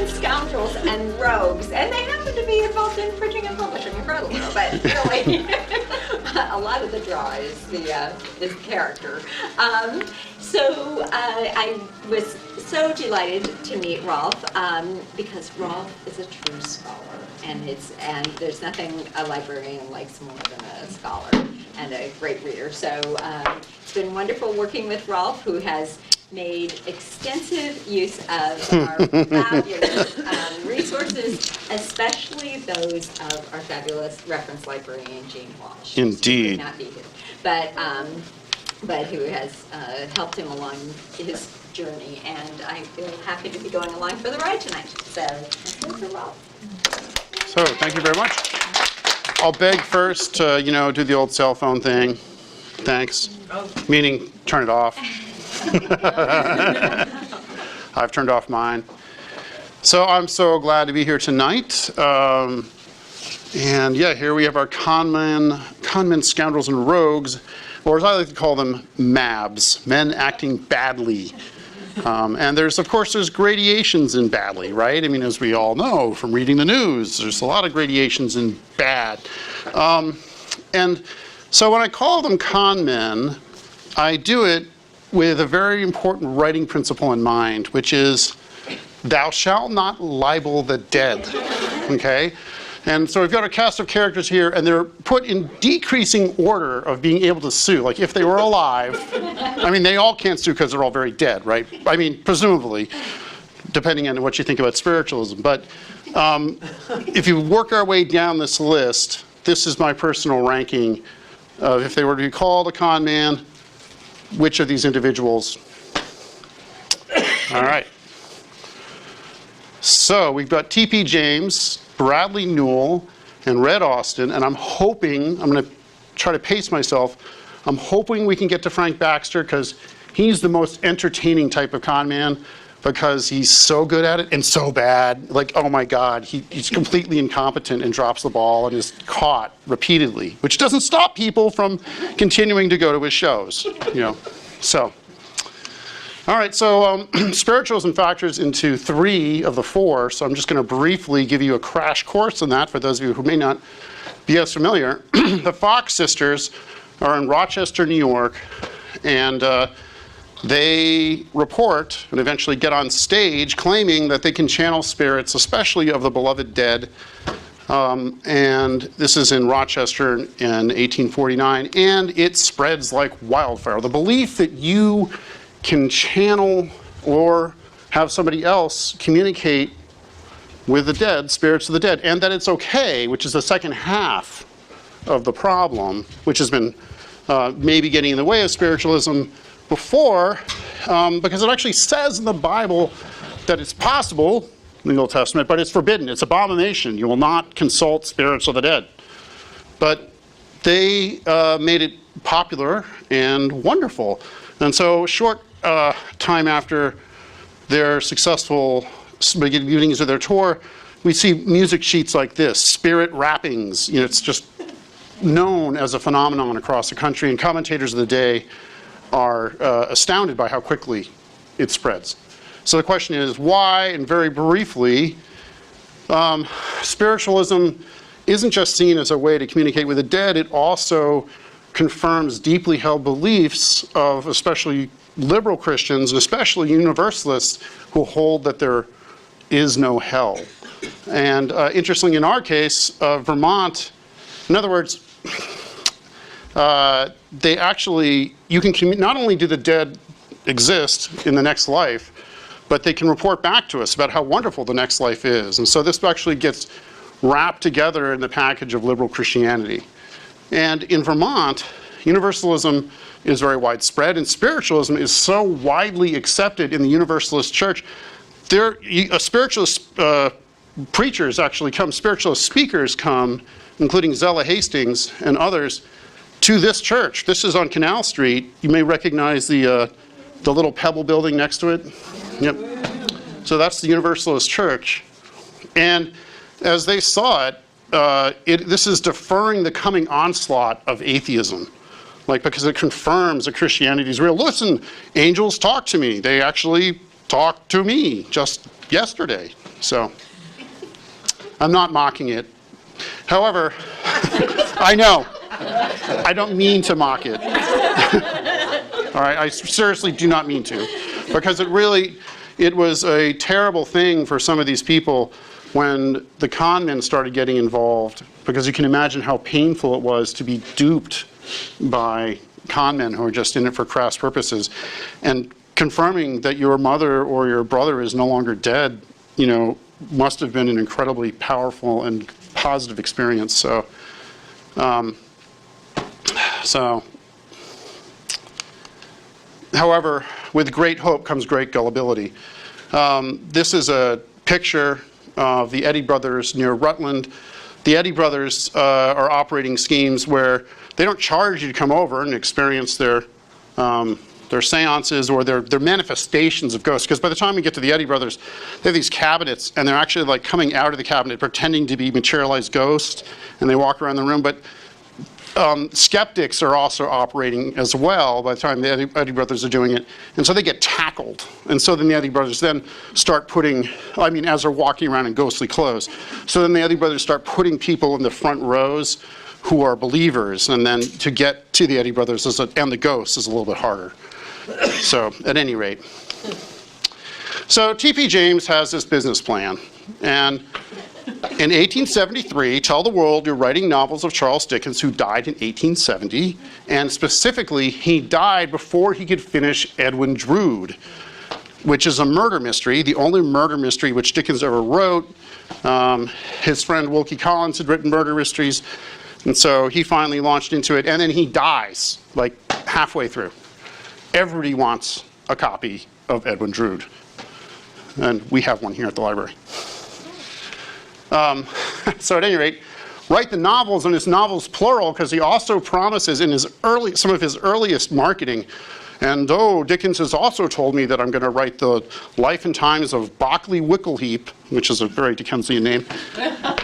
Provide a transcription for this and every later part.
Conmen, Scoundrels, and Rogues, and they happen to be involved in printing and publishing. Incredible, but really, a lot of the draw is the character. So I was so delighted to meet Rolf because Rolf is a true scholar, and there's nothing a librarian likes more than a scholar and a great reader. So it's been wonderful working with Rolf, who has made extensive use of our fabulous resources, especially those of our fabulous reference librarian, Jean Walsh. Indeed. Who could not be here, but who has helped him along his journey, and I feel happy to be going along for the ride tonight. So, that's it for Rolf. So, thank you very much. I'll beg first to, do the old cell phone thing. Thanks. Meaning, turn it off. I've turned off mine. So I'm so glad to be here tonight. And yeah, here we have our Conmen, Scoundrels, and Rogues, or as I like to call them, MABs, men acting badly. And there's gradations in badly, right? I mean, as we all know from reading the news, there's a lot of gradations in bad. And so when I call them conmen, I do it with a very important writing principle in mind, which is, thou shalt not libel the dead, okay? And so we've got a cast of characters here, and they're put in decreasing order of being able to sue. Like, if they were alive, I mean, they all can't sue because they're all very dead, right? I mean, presumably, depending on what you think about spiritualism. But if you work our way down this list, this is my personal ranking of if they were to be called a con man, which of these individuals? All right. So we've got T.P. James, Bradley Newell, and Red Austin, and I'm going to try to pace myself, I'm hoping we can get to Frank Baxter because he's the most entertaining type of con man because he's so good at it and so bad. Like, oh my God, he's completely incompetent and drops the ball and is caught repeatedly, which doesn't stop people from continuing to go to his shows, So, all right, so spiritualism factors into 3 of the 4, so I'm just going to briefly give you a crash course on that for those of you who may not be as familiar. The Fox sisters are in Rochester, New York, and they report and eventually get on stage claiming that they can channel spirits, especially of the beloved dead. And this is in Rochester in 1849, and it spreads like wildfire. The belief that you can channel or have somebody else communicate with the dead, spirits of the dead, and that it's okay, which is the second half of the problem, which has been maybe getting in the way of spiritualism before, because it actually says in the Bible that it's possible in the Old Testament, but it's forbidden. It's abomination. You will not consult spirits of the dead. But they made it popular and wonderful. And so short time after their successful beginnings of their tour, we see music sheets like this, spirit rappings. It's just known as a phenomenon across the country, and commentators of the day are astounded by how quickly it spreads. So the question is why, and very briefly, spiritualism isn't just seen as a way to communicate with the dead, it also confirms deeply held beliefs of especially liberal Christians, and especially universalists, who hold that there is no hell. And interestingly, in our case, Vermont, in other words, they actually, you can not only do the dead exist in the next life, but they can report back to us about how wonderful the next life is. And so this actually gets wrapped together in the package of liberal Christianity. And in Vermont, universalism is very widespread, and spiritualism is so widely accepted in the Universalist Church. Spiritualist preachers actually come, spiritualist speakers come, including Zella Hastings and others, to this church. This is on Canal Street. You may recognize the little pebble building next to it. Yep. So that's the Universalist Church. And as they saw it, this is deferring the coming onslaught of atheism. Because it confirms that Christianity is real. Listen, angels talk to me. They actually talked to me just yesterday. So I'm not mocking it. However, I know, I don't mean to mock it. All right, I seriously do not mean to, because it was a terrible thing for some of these people when the Conmen started getting involved, because you can imagine how painful it was to be duped by Conmen who are just in it for crass purposes. And confirming that your mother or your brother is no longer dead, must have been an incredibly powerful and positive experience. However, with great hope comes great gullibility. This is a picture of the Eddy brothers near Rutland. The Eddy brothers are operating schemes where they don't charge you to come over and experience their seances or their manifestations of ghosts. Because by the time we get to the Eddy brothers, they have these cabinets, and they're actually like coming out of the cabinet pretending to be materialized ghosts, and they walk around the room. But skeptics are also operating as well by the time the Eddy brothers are doing it. And so they get tackled. And so then the Eddy brothers then start putting, as they're walking around in ghostly clothes. So then the Eddy brothers start putting people in the front rows who are believers. And then to get to the Eddy brothers and the ghosts is a little bit harder. So at any rate. So T.P. James has this business plan. And in 1873, tell the world you're writing novels of Charles Dickens, who died in 1870, and specifically, he died before he could finish Edwin Drood, which is a murder mystery, the only murder mystery which Dickens ever wrote. His friend Wilkie Collins had written murder mysteries, and so he finally launched into it, and then he dies, like halfway through. Everybody wants a copy of Edwin Drood, and we have one here at the library. So at any rate, write the novels, and his novels plural, because he also promises in some of his earliest marketing, and Dickens has also told me that I'm going to write the life and times of Bockley Wickleheap, which is a very Dickensian name,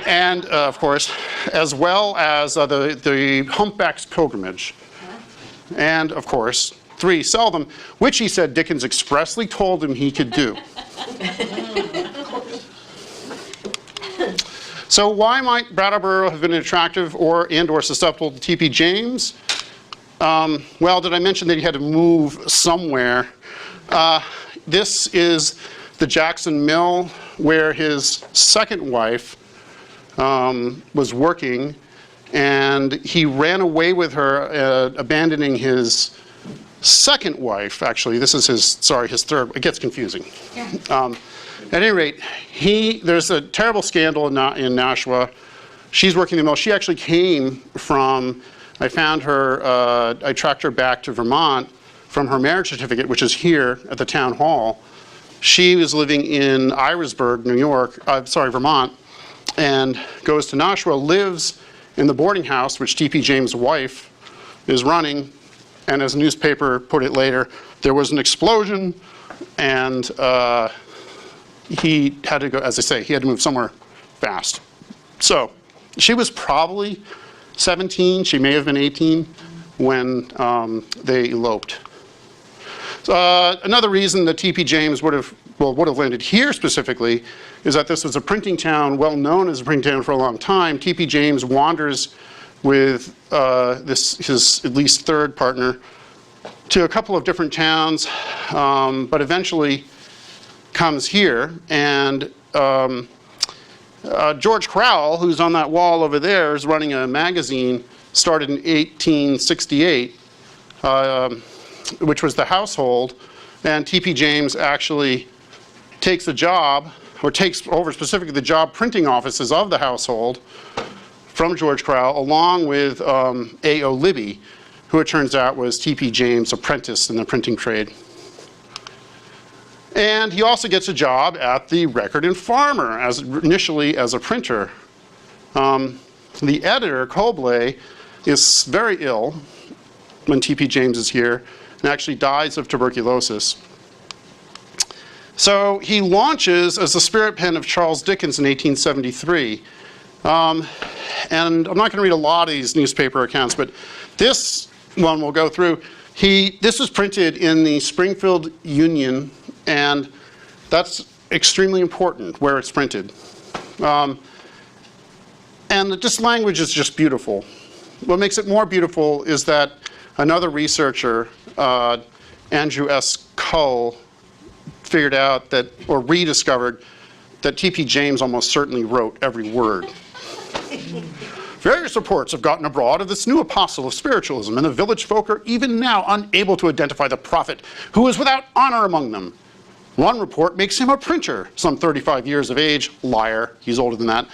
and of course, as well as the Humpback's Pilgrimage, and of course, 3, sell them, which he said Dickens expressly told him he could do. So why might Brattleboro have been attractive or susceptible to T.P. James? Well, did I mention that he had to move somewhere? This is the Jackson Mill, where his second wife was working, and he ran away with her, abandoning his second wife. Actually, this is his third. It gets confusing. Yeah. At any rate, there's a terrible scandal in Nashua. She's working the mill. She actually came from, I found her, I tracked her back to Vermont from her marriage certificate, which is here at the town hall. She was living in Irisburg, Vermont, and goes to Nashua, lives in the boarding house, which T.P. James' wife is running. And as a newspaper put it later, there was an explosion, and he had to go, as I say, he had to move somewhere fast. So she was probably 17, she may have been 18 when they eloped. Another reason that T.P. James would have landed here specifically is that this was a printing town, well known as a printing town for a long time. T.P. James wanders with his at least third partner to a couple of different towns, but eventually comes here, and George Crowell, who's on that wall over there, is running a magazine started in 1868, which was The Household, and T.P. James actually takes the job, or takes over specifically the job printing offices of The Household from George Crowell, along with A.O. Libby, who it turns out was T.P. James' apprentice in the printing trade. And he also gets a job at the Record and Farmer, initially as a printer. The editor, Cobley, is very ill when T.P. James is here, and actually dies of tuberculosis. So he launches as the spirit pen of Charles Dickens in 1873. And I'm not going to read a lot of these newspaper accounts, but this one we'll go through. This was printed in the Springfield Union, and That's extremely important where it's printed. And this language is just beautiful. What makes it more beautiful is that another researcher, Andrew S. Cull, figured out that, or rediscovered, that T.P. James almost certainly wrote every word. Various reports have gotten abroad of this new apostle of spiritualism, and the village folk are even now unable to identify the prophet, who is without honor among them. One report makes him a printer, some 35 years of age, liar, he's older than that,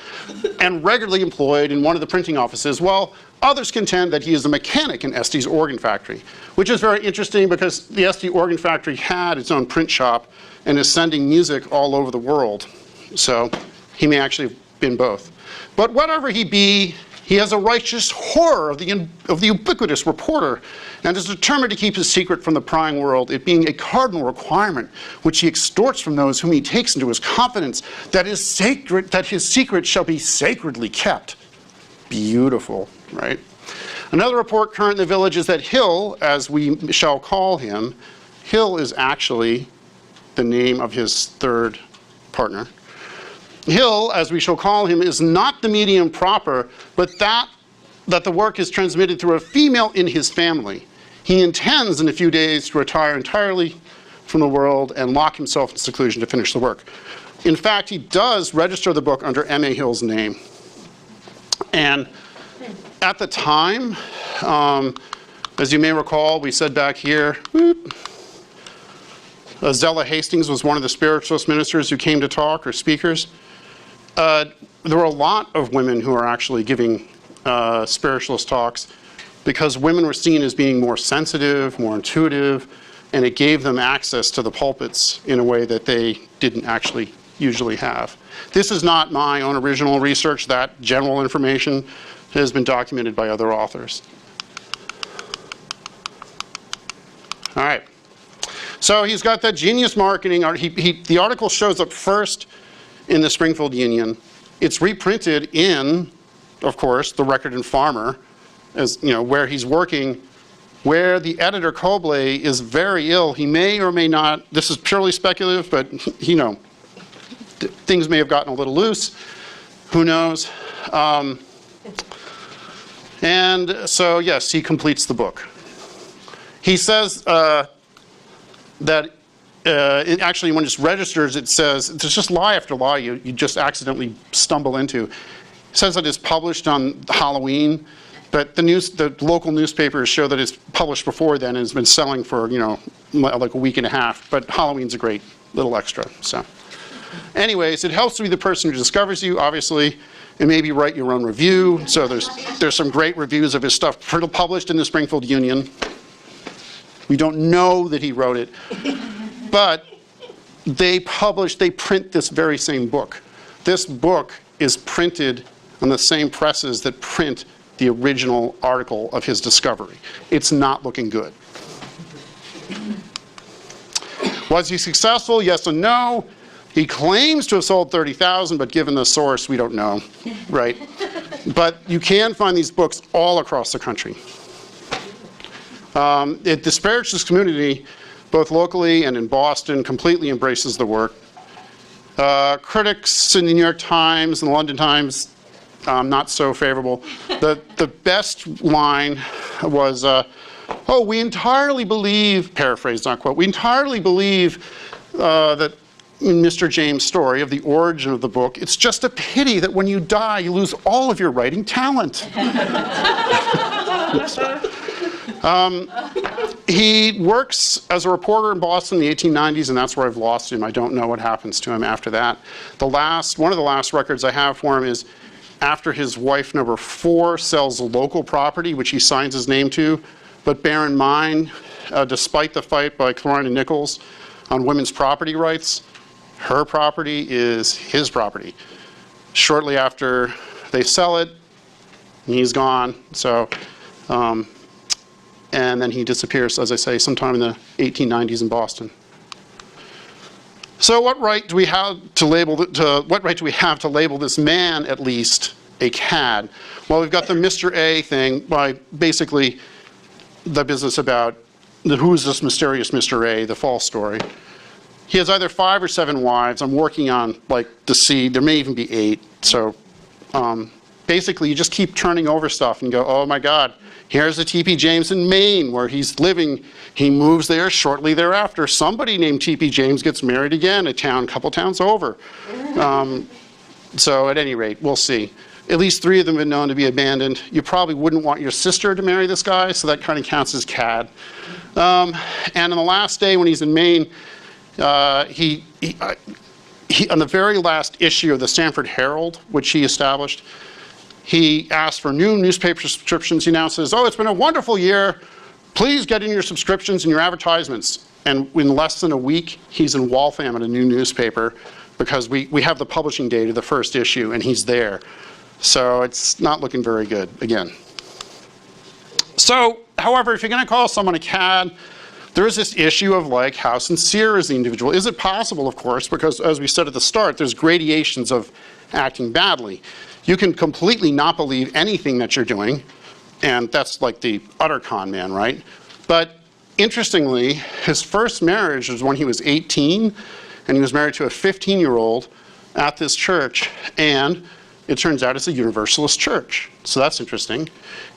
and regularly employed in one of the printing offices, while others contend that he is a mechanic in Estey's organ factory, which is very interesting because the Estey organ factory had its own print shop and is sending music all over the world. So he may actually have been both. But whatever he be, he has a righteous horror of the ubiquitous reporter and is determined to keep his secret from the prying world, it being a cardinal requirement which he extorts from those whom he takes into his confidence, that his secret shall be sacredly kept. Beautiful, right? Another report current in the village is that Hill, as we shall call him, Hill is actually the name of his third partner. Hill, as we shall call him, is not the medium proper, but that the work is transmitted through a female in his family. He intends in a few days to retire entirely from the world and lock himself in seclusion to finish the work. In fact, he does register the book under M.A. Hill's name. And at the time, as you may recall, we said back here, Zella Hastings was one of the spiritualist ministers who came to talk, or speakers. There were a lot of women who are actually giving spiritualist talks because women were seen as being more sensitive, more intuitive, and it gave them access to the pulpits in a way that they didn't actually usually have. This is not my own original research. That general information has been documented by other authors. All right. So he's got that genius marketing. The article shows up first in the Springfield Union. It's reprinted in, of course, the Record and Farmer, as you know, where he's working, where the editor Cobley is very ill. He may or may not, this is purely speculative, but you know, things may have gotten a little loose. Who knows? And so, yes, he completes the book. He says that actually, when it's registers, it says, there's just lie after lie you just accidentally stumble into. It says that it's published on Halloween, but the local newspapers show that it's published before then and has been selling for, you know, like a week and a half. But Halloween's a great little extra. So, anyways, it helps to be the person who discovers you, obviously, and maybe write your own review. So there's some great reviews of his stuff published in the Springfield Union. We don't know that he wrote it, but they print this very same book. This book is printed on the same presses that print the original article of his discovery. It's not looking good. Was he successful? Yes and no. He claims to have sold 30,000, but given the source, we don't know, right? But you can find these books all across the country. The spiritualist community, both locally and in Boston, completely embraces the work. Critics in the New York Times and the London Times, not so favorable. The best line was, oh, we entirely believe, paraphrase, not quote, we entirely believe that in Mr. James' story of the origin of the book, it's just a pity that when you die, you lose all of your writing talent. He works as a reporter in Boston in the 1890s, and that's where I've lost him. I don't know what happens to him after that. One of the last records I have for him is after his wife, number 4, sells a local property, which he signs his name to. But bear in mind, despite the fight by Cline and Nichols on women's property rights, her property is his property. Shortly after they sell it, he's gone. So, and then he disappears, as I say, sometime in the 1890s in Boston. So what right do we have to label this man, at least, a cad? Well, we've got the Mr. A thing by basically the business about who's this mysterious Mr. A, the false story. He has either 5 or 7 wives. I'm working on like the seed. There may even be 8. So basically, you just keep turning over stuff and go, oh my God, here's the T.P. James in Maine where he's living. He moves there shortly thereafter. Somebody named T.P. James gets married again, a couple towns over. So at any rate, we'll see. At least 3 of them have been known to be abandoned. You probably wouldn't want your sister to marry this guy, so that kind of counts as cad. And on the last day when he's in Maine, he on the very last issue of the Stamford Herald, which he established, he asked for new newspaper subscriptions. He now says, oh, it's been a wonderful year. Please get in your subscriptions and your advertisements. And in less than a week, he's in Waltham at a new newspaper because we have the publishing date of the first issue, and he's there. So it's not looking very good, again. So, however, if you're going to call someone a cad, there is this issue of like, how sincere is the individual? Is it possible, of course, because as we said at the start, there's gradations of acting badly. You can completely not believe anything that you're doing, and that's like the utter con man, right? But interestingly, his first marriage was when he was 18, and he was married to a 15-year-old at this church, and it turns out it's a Universalist church. So that's interesting.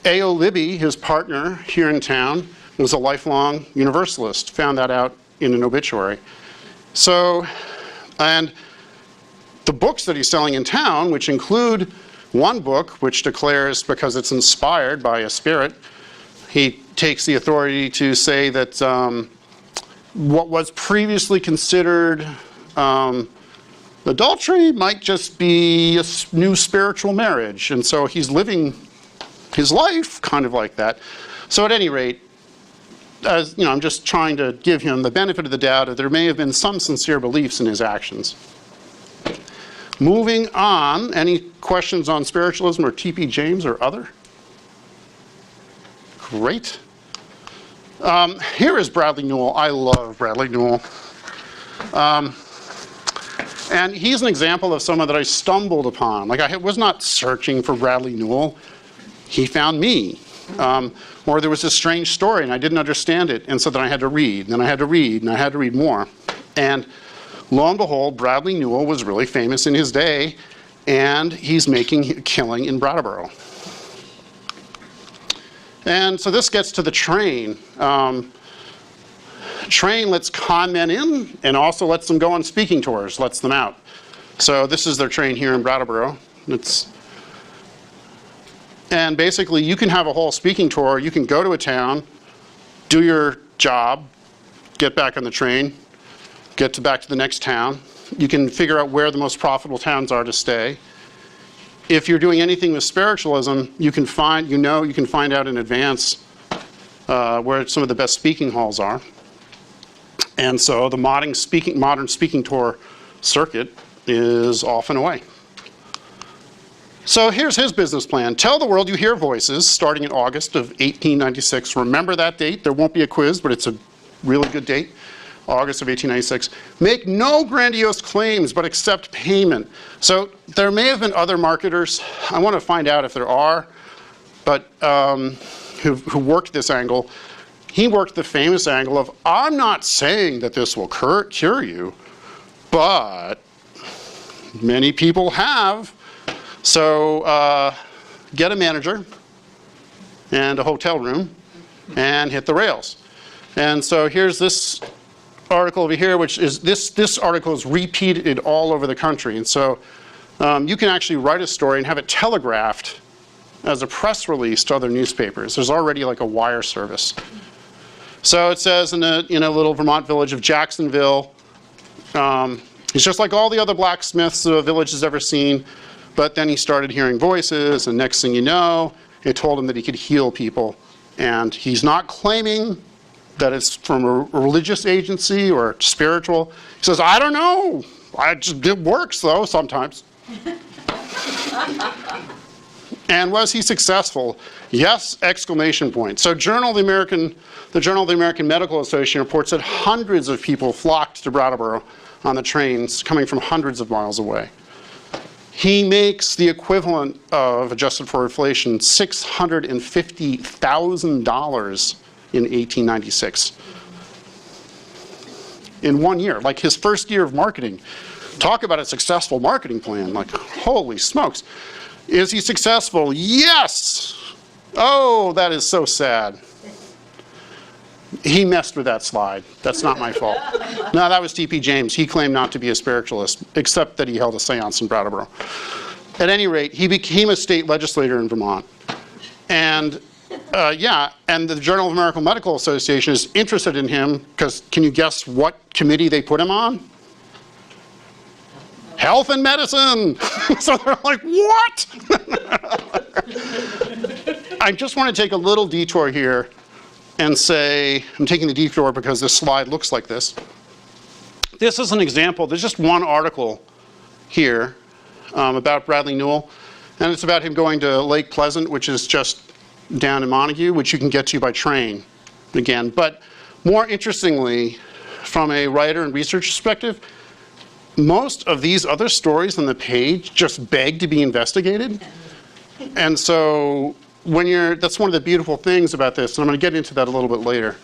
A.O. Libby, his partner here in town, was a lifelong Universalist. Found that out in an obituary. So, and the books that he's selling in town, which include one book which declares, because it's inspired by a spirit, he takes the authority to say that what was previously considered adultery might just be a new spiritual marriage. And so he's living his life kind of like that. So at any rate, as you know, I'm just trying to give him the benefit of the doubt that there may have been some sincere beliefs in his actions. Moving on, any questions on spiritualism or T.P. James or other? Great. Here is Bradley Newell. I love Bradley Newell. And he's an example of someone that I stumbled upon. Like, I was not searching for Bradley Newell. He found me. Or there was this strange story and I didn't understand it, and so then I had to read, and then I had to read, and I had to read more. And lo and behold, Bradley Newell was really famous in his day, and he's making a killing in Brattleboro. And so this gets to the train. Train lets con men in and also lets them go on speaking tours, lets them out. So this is their train here in Brattleboro. And basically you can have a whole speaking tour. You can go to a town, do your job, get back on the train, get back to the next town. You can figure out where the most profitable towns are to stay. If you're doing anything with spiritualism, you can find out in advance where some of the best speaking halls are. And so the modern speaking tour circuit is off and away. So here's his business plan. Tell the world you hear voices, starting in August of 1896. Remember that date. There won't be a quiz, but it's a really good date. August of 1896. Make no grandiose claims, but accept payment. So there may have been other marketers. I want to find out if there are, but who worked this angle. He worked the famous angle of, I'm not saying that this will cure you, but many people have. So get a manager and a hotel room and hit the rails. And so here's this article over here, which is, this article is repeated all over the country. And so you can actually write a story and have it telegraphed as a press release to other newspapers. There's already like a wire service. So it says in a little Vermont village of Jacksonville, he's just like all the other blacksmiths the village has ever seen, but then he started hearing voices, and next thing you know, it told him that he could heal people. And he's not claiming that it's from a religious agency or spiritual. He says, I don't know. It works though sometimes. And was he successful? Yes, exclamation point. So the Journal of the American Medical Association reports that hundreds of people flocked to Brattleboro on the trains coming from hundreds of miles away. He makes the equivalent of, adjusted for inflation, $650,000 in 1896. in 1 year, like his first year of marketing. Talk about a successful marketing plan, like holy smokes. Is he successful? Yes! Oh, that is so sad. He messed with that slide. That's not my fault. No, that was T.P. James. He claimed not to be a spiritualist, except that he held a seance in Brattleboro. At any rate, he became a state legislator in Vermont. And and the Journal of American Medical Association is interested in him because can you guess what committee they put him on? Health and medicine. So they're like, what? I just want to take a little detour here and say, I'm taking the detour because this slide looks like this. This is an example. There's just one article here about Bradley Newell, and it's about him going to Lake Pleasant, which is just down in Montague, which you can get to by train again. But more interestingly, from a writer and research perspective, most of these other stories on the page just beg to be investigated. And so that's one of the beautiful things about this, and I'm going to get into that a little bit later.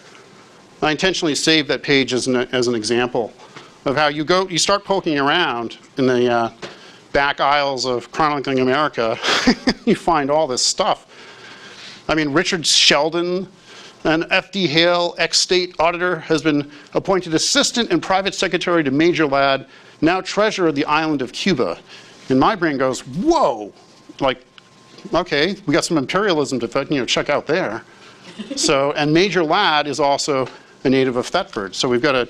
I intentionally saved that page as an example of how you start poking around in the back aisles of Chronicling America, you find all this stuff. I mean, Richard Sheldon, an F.D. Hale, ex-state auditor, has been appointed assistant and private secretary to Major Ladd, now treasurer of the island of Cuba. And my brain goes, whoa, like, okay, we got some imperialism to check out there. So, and Major Ladd is also a native of Thetford. So we've got a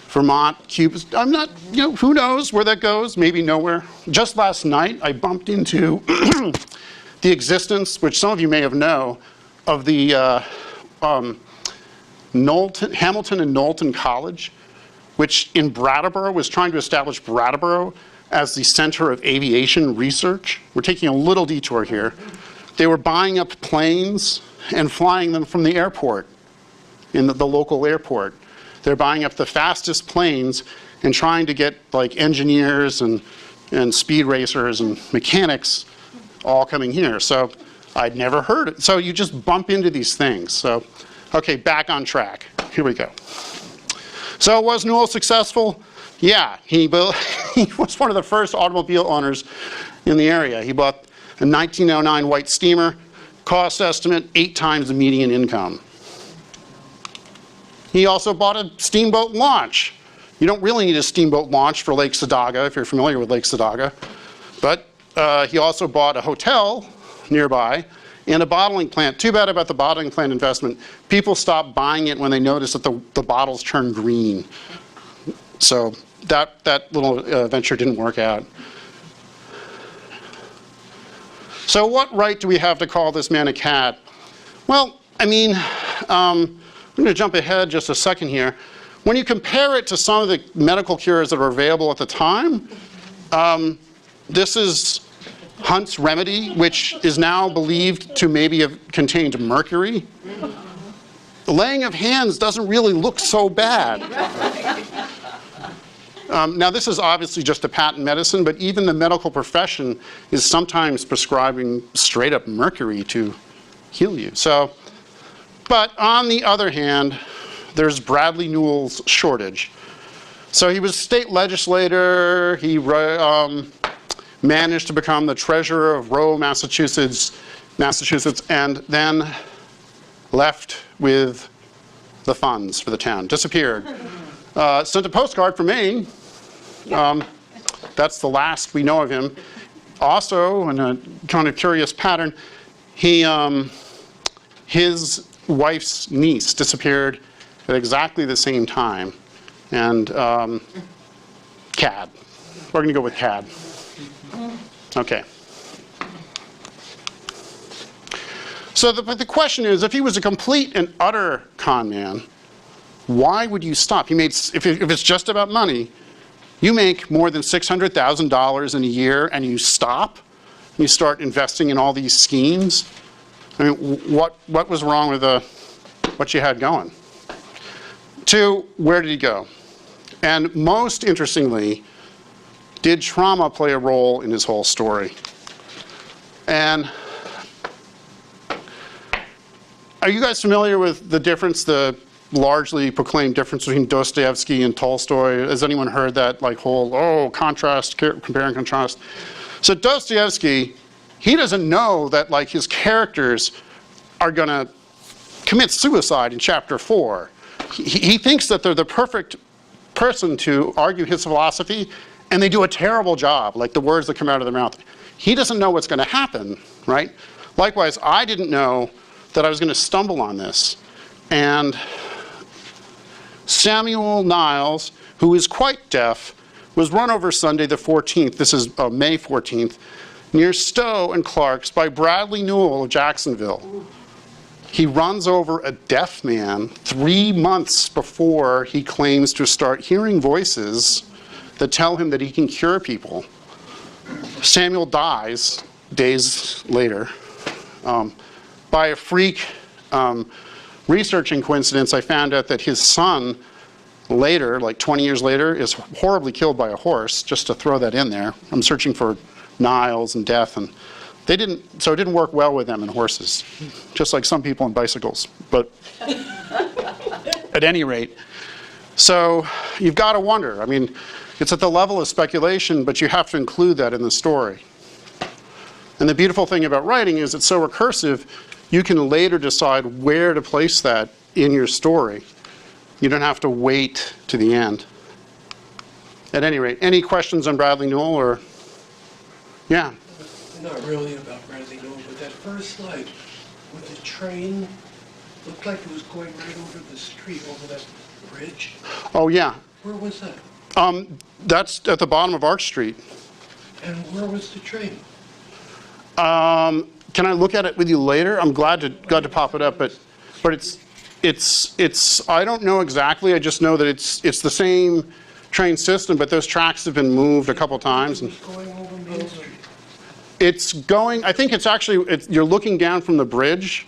Vermont, Cuba. I'm not, who knows where that goes? Maybe nowhere. Just last night, I bumped into the existence, which some of you may have known, of the Hamilton and Knowlton College, which in Brattleboro was trying to establish Brattleboro as the center of aviation research. We're taking a little detour here. They were buying up planes and flying them from the airport, in the local airport. They're buying up the fastest planes and trying to get like engineers and speed racers and mechanics all coming here. So I'd never heard it. So you just bump into these things. So, okay, back on track. Here we go. So was Newell successful? Yeah, he was one of the first automobile owners in the area. He bought a 1909 white steamer, cost estimate 8 times the median income. He also bought a steamboat launch. You don't really need a steamboat launch for Lake Sadaga, if you're familiar with Lake Sadaga. But he also bought a hotel nearby and a bottling plant. Too bad about the bottling plant investment. People stopped buying it when they noticed that the bottles turned green. So that little venture didn't work out. So what right do we have to call this man a cad? Well, I mean, I'm going to jump ahead just a second here. When you compare it to some of the medical cures that were available at the time, this is Hunt's remedy, which is now believed to maybe have contained mercury. The laying of hands doesn't really look so bad. Now, this is obviously just a patent medicine, but even the medical profession is sometimes prescribing straight up mercury to heal you. So, but on the other hand, there's Bradley Newell's shortage. So he was state legislator. He managed to become the treasurer of Row, Massachusetts, and then left with the funds for the town. Disappeared. Sent a postcard from Maine. That's the last we know of him. Also, in a kind of curious pattern, his wife's niece disappeared at exactly the same time. And CAD. We're going to go with CAD. Okay. So the question is, if he was a complete and utter con man, why would you stop? He made, if it's just about money, you make more than $600,000 in a year and you stop, and you start investing in all these schemes. I mean, what was wrong with what you had going? 2, where did he go? And most interestingly, did trauma play a role in his whole story? And are you guys familiar with the difference, the largely proclaimed difference between Dostoevsky and Tolstoy. Has anyone heard that like whole, contrast, compare and contrast? So Dostoevsky, he doesn't know that like his characters are gonna commit suicide in chapter 4. He thinks that they're the perfect person to argue his philosophy, and they do a terrible job, like the words that come out of their mouth. He doesn't know what's gonna happen, right? Likewise, I didn't know that I was gonna stumble on this. And Samuel Niles, who is quite deaf, was run over Sunday the 14th, this is May 14th, near Stowe and Clark's by Bradley Newell of Jacksonville. He runs over a deaf man 3 months before he claims to start hearing voices that tell him that he can cure people. Samuel dies days later. By a freak researching coincidence, I found out that his son later, like 20 years later, is horribly killed by a horse, just to throw that in there. I'm searching for Niles and death, and it didn't work well with them and horses, just like some people and bicycles. But at any rate, so you've got to wonder. I mean, it's at the level of speculation, but you have to include that in the story. And the beautiful thing about writing is it's so recursive, you can later decide where to place that in your story. You don't have to wait to the end. At any rate, any questions on Bradley Newell or? Yeah. Not really about Bradley Newell, but that first slide with the train looked like it was going right over the street, over that bridge. Oh, yeah. Where was that? That's at the bottom of Arch Street. And where was the train? Can I look at it with you later? I'm glad to pop it up, but it's I don't know exactly. I just know that it's the same train system, but those tracks have been moved a couple times. It was going over Main Street. It's going, I think it's actually, you're looking down from the bridge,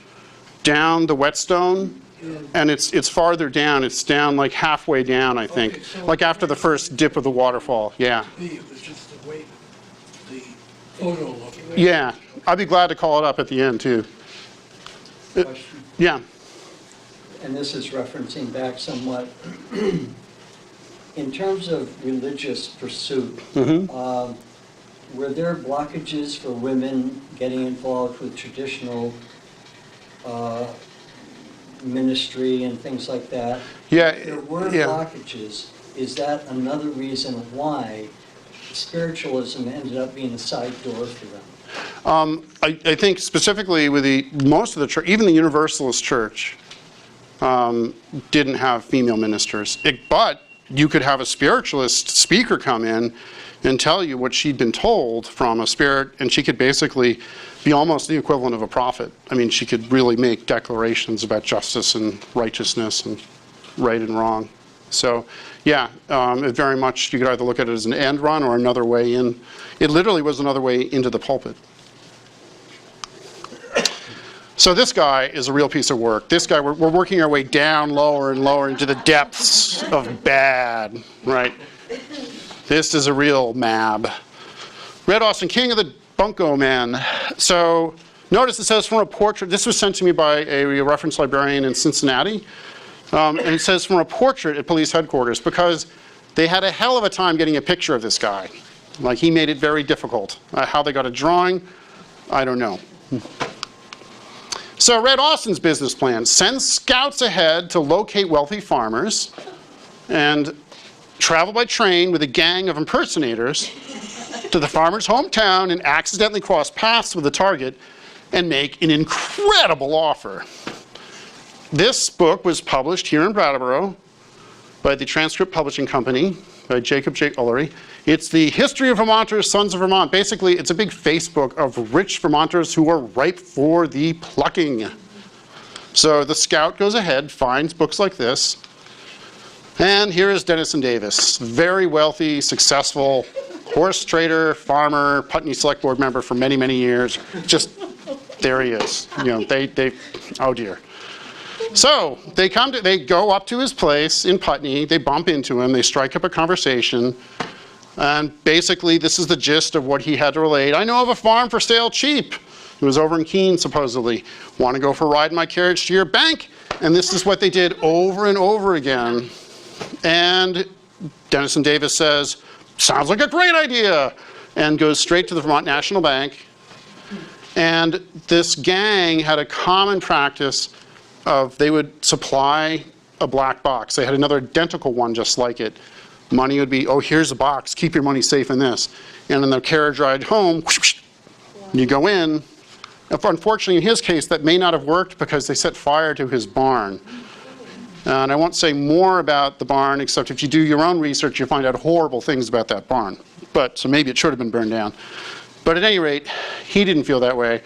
down the Whetstone, and it's farther down. It's down like halfway down, I think. Okay, so like after the first dip of the waterfall, yeah. It was just the way the photo looked. Yeah, I'd be glad to call it up at the end, too. Question, Yeah. and this is referencing back somewhat. In terms of religious pursuit, were there blockages for women getting involved with traditional ministry and things like that? Yeah, If there were yeah. blockages, is that another reason why spiritualism ended up being a side door for them? I think specifically with most of the church, even the Universalist Church, didn't have female ministers. But you could have a spiritualist speaker come in and tell you what she'd been told from a spirit, and she could basically be almost the equivalent of a prophet. I mean, she could really make declarations about justice and righteousness and right and wrong. So, yeah, it very much, you could either look at it as an end run or another way in. It literally was another way into the pulpit. So this guy is a real piece of work. This guy, we're working our way down lower and lower into the depths of bad, right? This is a real mab. Red Austin, king of the bunco men. So notice it says from a portrait. This was sent to me by a reference librarian in Cincinnati. And it says from a portrait at police headquarters because they had a hell of a time getting a picture of this guy. Like he made it very difficult. How they got a drawing, I don't know. So Red Austin's business plan, send scouts ahead to locate wealthy farmers and travel by train with a gang of impersonators to the farmer's hometown and accidentally cross paths with the target and make an incredible offer. This book was published here in Brattleboro by the Transcript Publishing Company by Jacob J. Ullery. It's the history of Vermonters, Sons of Vermont. Basically, it's a big Facebook of rich Vermonters who are ripe for the plucking. So the scout goes ahead, finds books like this, and here is Denison Davis, very wealthy, successful horse trader, farmer, Putney Select Board member for many, many years. Just, there he is. You know, they oh dear. So they go up to his place in Putney, they bump into him, they strike up a conversation, and basically this is the gist of what he had to relate. I know of a farm for sale cheap. It was over in Keene, supposedly. Want to go for a ride in my carriage to your bank? And this is what they did over and over again. And Dennis and Davis says, sounds like a great idea, and goes straight to the Vermont National Bank. And this gang had a common practice of they would supply a black box. They had another identical one just like it. Money would be, oh, here's a box, keep your money safe in this. And in the carriage ride home, you go in. Unfortunately, in his case, that may not have worked because they set fire to his barn. And I won't say more about the barn, except if you do your own research, you'll find out horrible things about that barn. So maybe it should have been burned down. But at any rate, he didn't feel that way.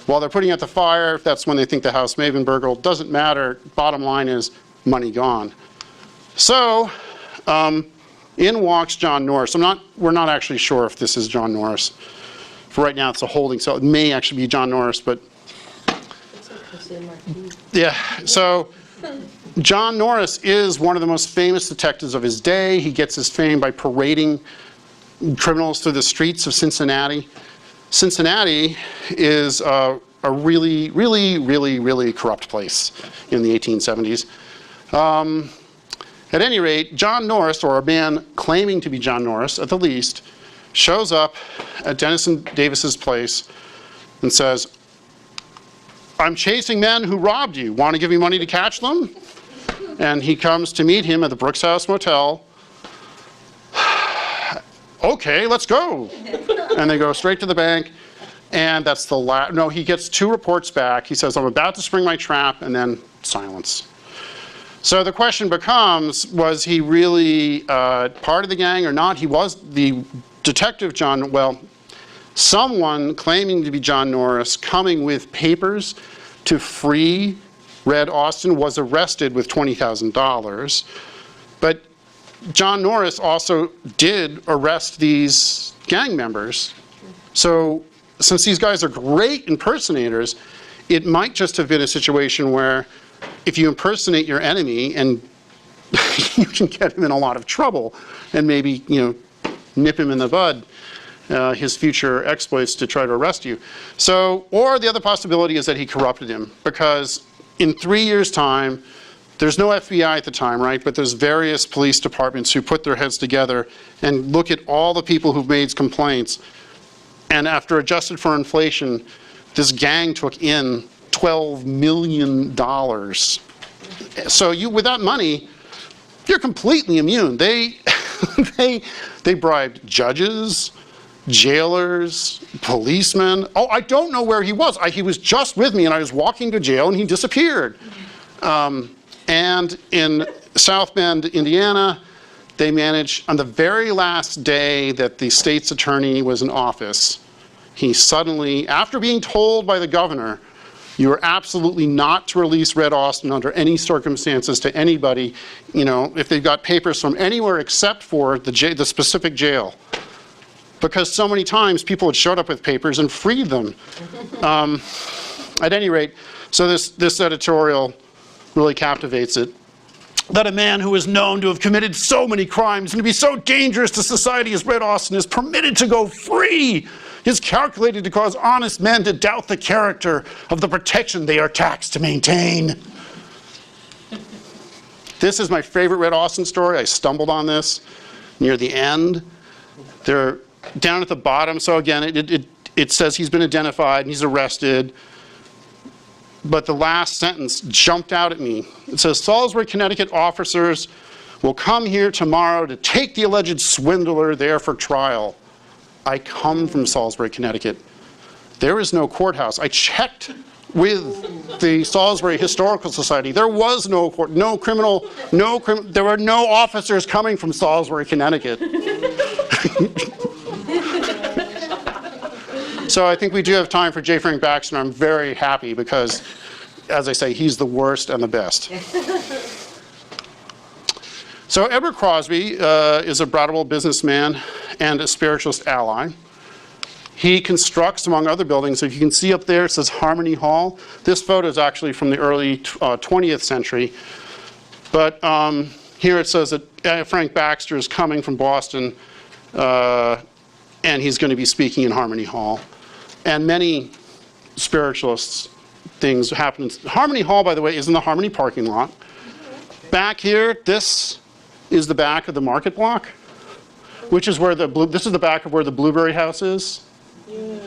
While they're putting out the fire, that's when they think the house may have been burgled. Doesn't matter. Bottom line is money gone. So in walks John Norris. We're not actually sure if this is John Norris. For right now, it's a holding cell. It may actually be John Norris, but yeah. So John Norris is one of the most famous detectives of his day. He gets his fame by parading criminals through the streets of Cincinnati. Cincinnati is a really, really, really, really corrupt place in the 1870s. At any rate, John Norris, or a man claiming to be John Norris at the least, shows up at Dennis and Davis's place and says, I'm chasing men who robbed you. Want to give me money to catch them? And he comes to meet him at the Brooks House Motel. Okay, let's go. And they go straight to the bank. And that's the last. No, he gets 2 reports back. He says, I'm about to spring my trap, and then silence. So the question becomes, was he really part of the gang or not? He was the detective someone claiming to be John Norris coming with papers to free Red Austin was arrested with $20,000. But John Norris also did arrest these gang members. So since these guys are great impersonators, it might just have been a situation where if you impersonate your enemy, and you can get him in a lot of trouble and maybe, nip him in the bud, his future exploits to try to arrest you. So, or the other possibility is that he corrupted him, because in 3 years' time, there's no FBI at the time, right? But there's various police departments who put their heads together and look at all the people who've made complaints. And after adjusted for inflation, this gang took in $12 million. So with that money, you're completely immune. They bribed judges, jailers, policemen. Oh, I don't know where he was. He was just with me, and I was walking to jail, and he disappeared. And in South Bend, Indiana, they managed, on the very last day that the state's attorney was in office, he suddenly, after being told by the governor, you are absolutely not to release Red Austin under any circumstances to anybody, if they've got papers from anywhere except for the specific jail. Because so many times people had showed up with papers and freed them. At any rate, so this editorial really captivates it. That a man who is known to have committed so many crimes and to be so dangerous to society as Red Austin is permitted to go free is calculated to cause honest men to doubt the character of the protection they are taxed to maintain. This is my favorite Red Austin story. I stumbled on this near the end. They're down at the bottom. So again, it says he's been identified and he's arrested. But the last sentence jumped out at me. It says, Salisbury, Connecticut officers will come here tomorrow to take the alleged swindler there for trial. I come from Salisbury, Connecticut. There is no courthouse. I checked with the Salisbury Historical Society. There was no court, there were no officers coming from Salisbury, Connecticut. So I think we do have time for J. Frank Baxter, and I'm very happy because, as I say, he's the worst and the best. So Edward Crosby is a Brattleboro businessman and a spiritualist ally. He constructs, among other buildings, if you can see up there, it says Harmony Hall. This photo is actually from the early 20th century. But here it says that Frank Baxter is coming from Boston, and he's going to be speaking in Harmony Hall. And many spiritualists things happen. Harmony Hall, by the way, is in the Harmony parking lot. Back here, this is the back of the market block, which is where this is the back of where the Blueberry House is. Yeah.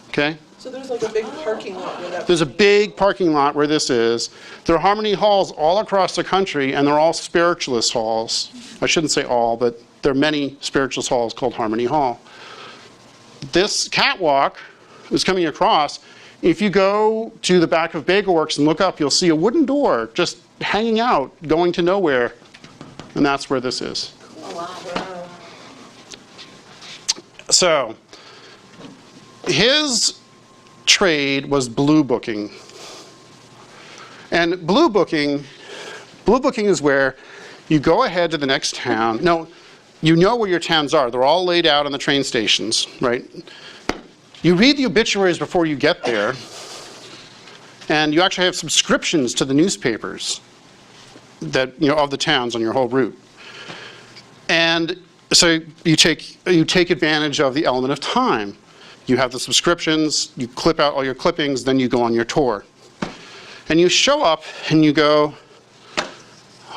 Okay? So there's like a big parking lot where that. There's a big parking lot where this is. There are Harmony Halls all across the country, and they're all spiritualist halls. I shouldn't say all, but there are many spiritualist halls called Harmony Hall. This catwalk is coming across. If you go to the back of Bagel Works and look up, you'll see a wooden door just hanging out, going to nowhere. And that's where this is. Oh, wow. So, his trade was blue booking. And blue booking is where you go ahead to the next town. No, you know where your towns are. They're all laid out on the train stations, right? You read the obituaries before you get there, and you actually have subscriptions to the newspapers that, of the towns on your whole route. And so you take advantage of the element of time. You have the subscriptions, you clip out all your clippings, then you go on your tour. And you show up and you go,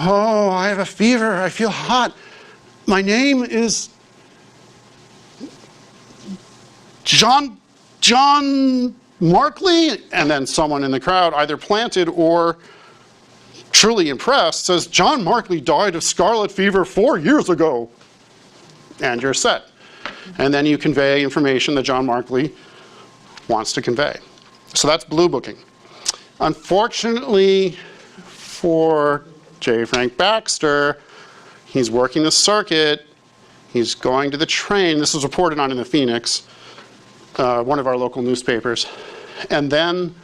oh, I have a fever, I feel hot. My name is John Markley, and then someone in the crowd, either planted or truly impressed, says, John Markley died of scarlet fever 4 years ago. And you're set. And then you convey information that John Markley wants to convey. So that's blue booking. Unfortunately for J. Frank Baxter, he's working the circuit, he's going to the train. This was reported on in the Phoenix, one of our local newspapers. And then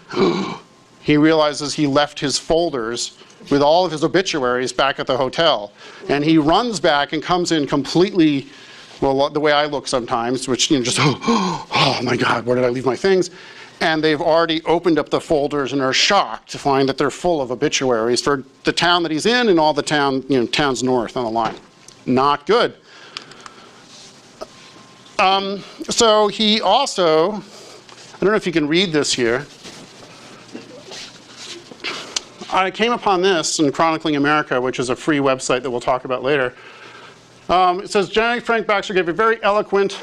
he realizes he left his folders with all of his obituaries back at the hotel. And he runs back and comes in completely, well, the way I look sometimes, which, just, oh my God, where did I leave my things? And they've already opened up the folders and are shocked to find that they're full of obituaries for the town that he's in and all the towns north on the line. Not good. So he also, I don't know if you can read this here. I came upon this in Chronicling America, which is a free website that we'll talk about later. It says, J. Frank Baxter gave a very eloquent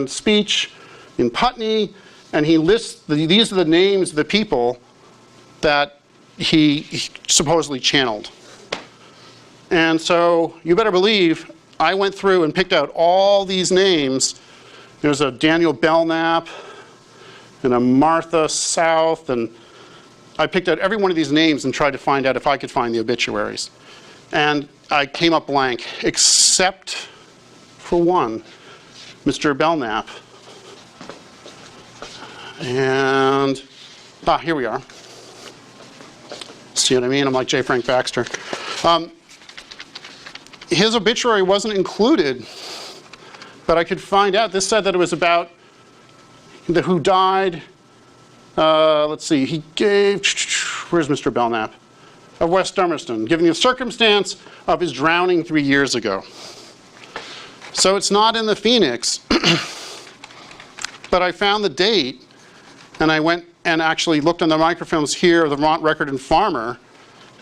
speech in Putney, and he lists, these are the names of the people that he supposedly channeled. And so you better believe I went through and picked out all these names. There's a Daniel Belknap and a Martha South, and I picked out every one of these names and tried to find out if I could find the obituaries. And I came up blank, except for one, Mr. Belknap. And, here we are. See what I mean? I'm like J. Frank Baxter. His obituary wasn't included, but I could find out. This said that it was about who died. Let's see, he gave, where's Mr. Belknap? Of West Dummerston, giving the circumstance of his drowning 3 years ago. So it's not in the Phoenix, but I found the date, and I went and actually looked on the microfilms here of the Vermont Record and Farmer,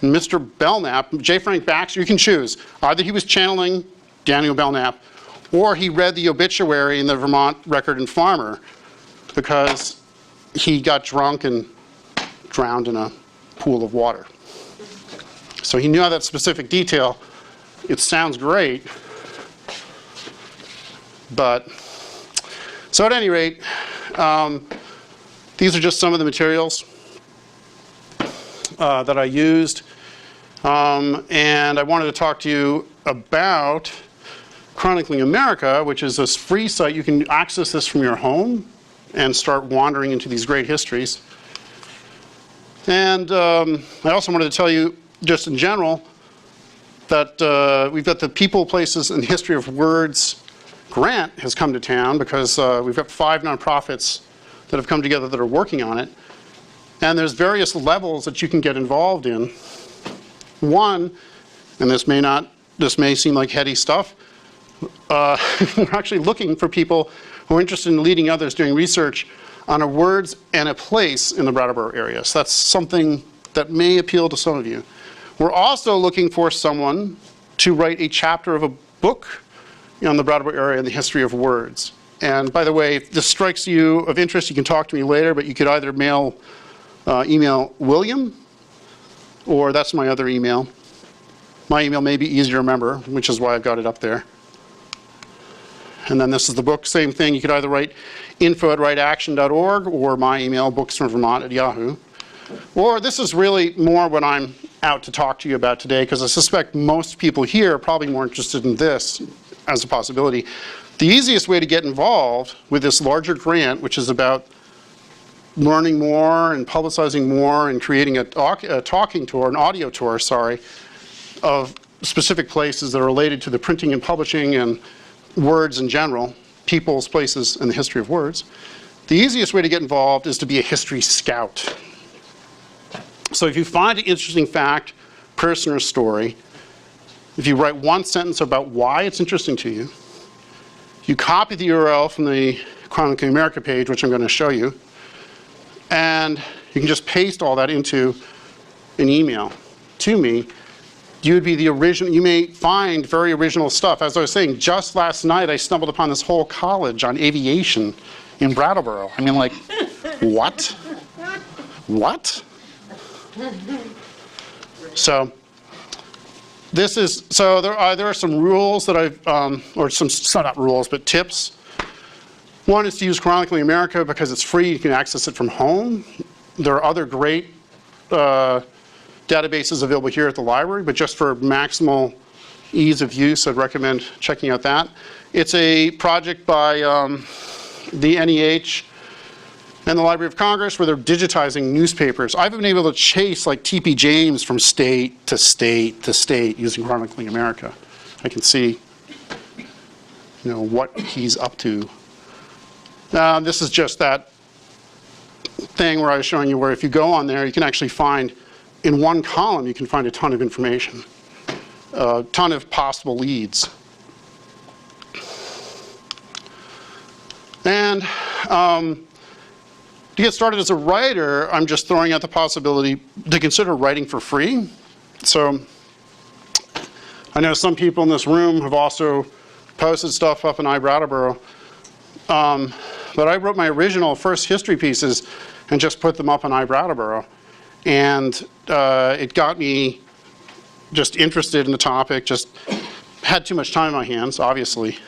and Mr. Belknap, J. Frank Baxter, you can choose. Either he was channeling Daniel Belknap, or he read the obituary in the Vermont Record and Farmer, because he got drunk and drowned in a pool of water. So he knew that specific detail. It sounds great, but, so at any rate, these are just some of the materials that I used. And I wanted to talk to you about Chronicling America, which is this free site. You can access this from your home and start wandering into these great histories. And I also wanted to tell you, just in general, that we've got the People, Places, and History of Words grant has come to town, because we've got 5 nonprofits that have come together that are working on it. And there's various levels that you can get involved in. One, and this may seem like heady stuff, we're actually looking for people who are interested in leading others doing research on a words and a place in the Brattleboro area. So that's something that may appeal to some of you. We're also looking for someone to write a chapter of a book on the Brattleboro area and the history of words. And by the way, if this strikes you of interest, you can talk to me later, but you could either email William, or that's my other email. My email may be easier to remember, which is why I've got it up there. And then this is the book, same thing. You could either write info@writeaction.org or my email, booksfromvermont@yahoo. Or this is really more what I'm out to talk to you about today, because I suspect most people here are probably more interested in this as a possibility. The easiest way to get involved with this larger grant, which is about learning more and publicizing more and creating a talking tour, an audio tour, sorry, of specific places that are related to the printing and publishing and words in general, peoples, places, and the history of words. The easiest way to get involved is to be a history scout. So if you find an interesting fact, person, or story, if you write one sentence about why it's interesting to you, you copy the URL from the Chronicling America page, which I'm going to show you, and you can just paste all that into an email to me. You would be the original. You may find very original stuff. As I was saying, just last night I stumbled upon this whole college on aviation in Brattleboro. I mean, like, what? What? So this is, so there are some rules that I've, or some, not rules, but tips. One is to use Chronicling America because it's free. You can access it from home. There are other great databases available here at the library, but just for maximal ease of use, I'd recommend checking out that. It's a project by the NEH and the Library of Congress where they're digitizing newspapers. I've been able to chase like T.P. James from state to state to state using Chronicling America. I can see, what he's up to. This is just that thing where I was showing you where if you go on there, you can actually find, in one column, you can find a ton of information, a ton of possible leads. And to get started as a writer, I'm just throwing out the possibility to consider writing for free. So I know some people in this room have also posted stuff up in iBrattleboro. But I wrote my original first history pieces and just put them up in iBrattleboro. And it got me just interested in the topic, just had too much time on my hands, obviously.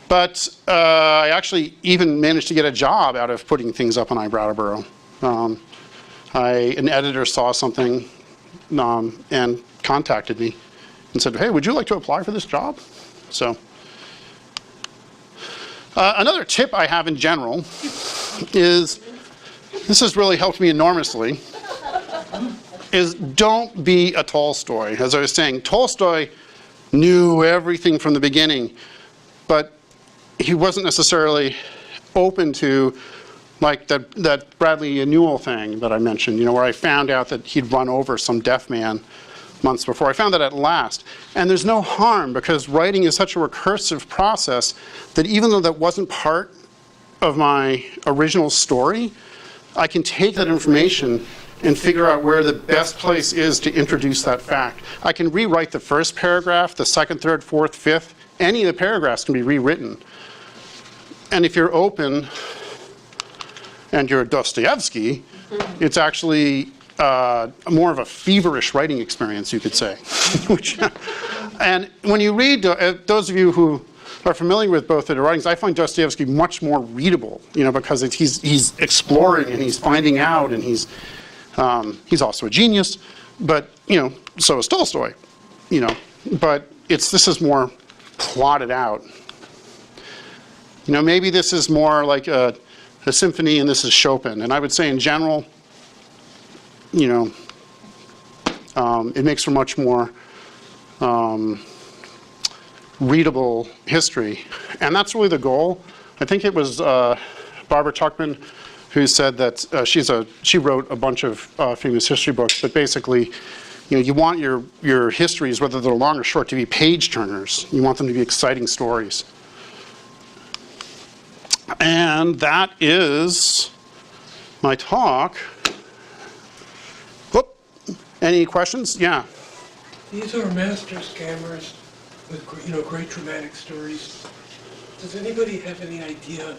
But I actually even managed to get a job out of putting things up on iBrattleboro. An editor saw something and contacted me and said, hey, would you like to apply for this job? So another tip I have in general is, this has really helped me enormously, is don't be a Tolstoy. As I was saying, Tolstoy knew everything from the beginning, but he wasn't necessarily open to like that Bradley Newell thing that I mentioned, where I found out that he'd run over some deaf man months before. I found that at last. And there's no harm, because writing is such a recursive process that even though that wasn't part of my original story, I can take that information and figure out where the best place is to introduce that fact. I can rewrite the first paragraph, the second, third, fourth, fifth. Any of the paragraphs can be rewritten. And if you're open and you're Dostoevsky, it's actually more of a feverish writing experience, you could say. And when you read, those of you who are familiar with both of the writings, I find Dostoevsky much more readable, because he's exploring and he's finding out, and he's also a genius, but so is Tolstoy, but this is more plotted out. Maybe this is more like a symphony and this is Chopin. And I would say in general, it makes for much more readable history. And that's really the goal. I think it was Barbara Tuchman who said that she wrote a bunch of famous history books, but basically, you want your histories, whether they're long or short, to be page turners. You want them to be exciting stories. And that is my talk. Whoop. Any questions? Yeah. These are master scammers with, great dramatic stories. Does anybody have any idea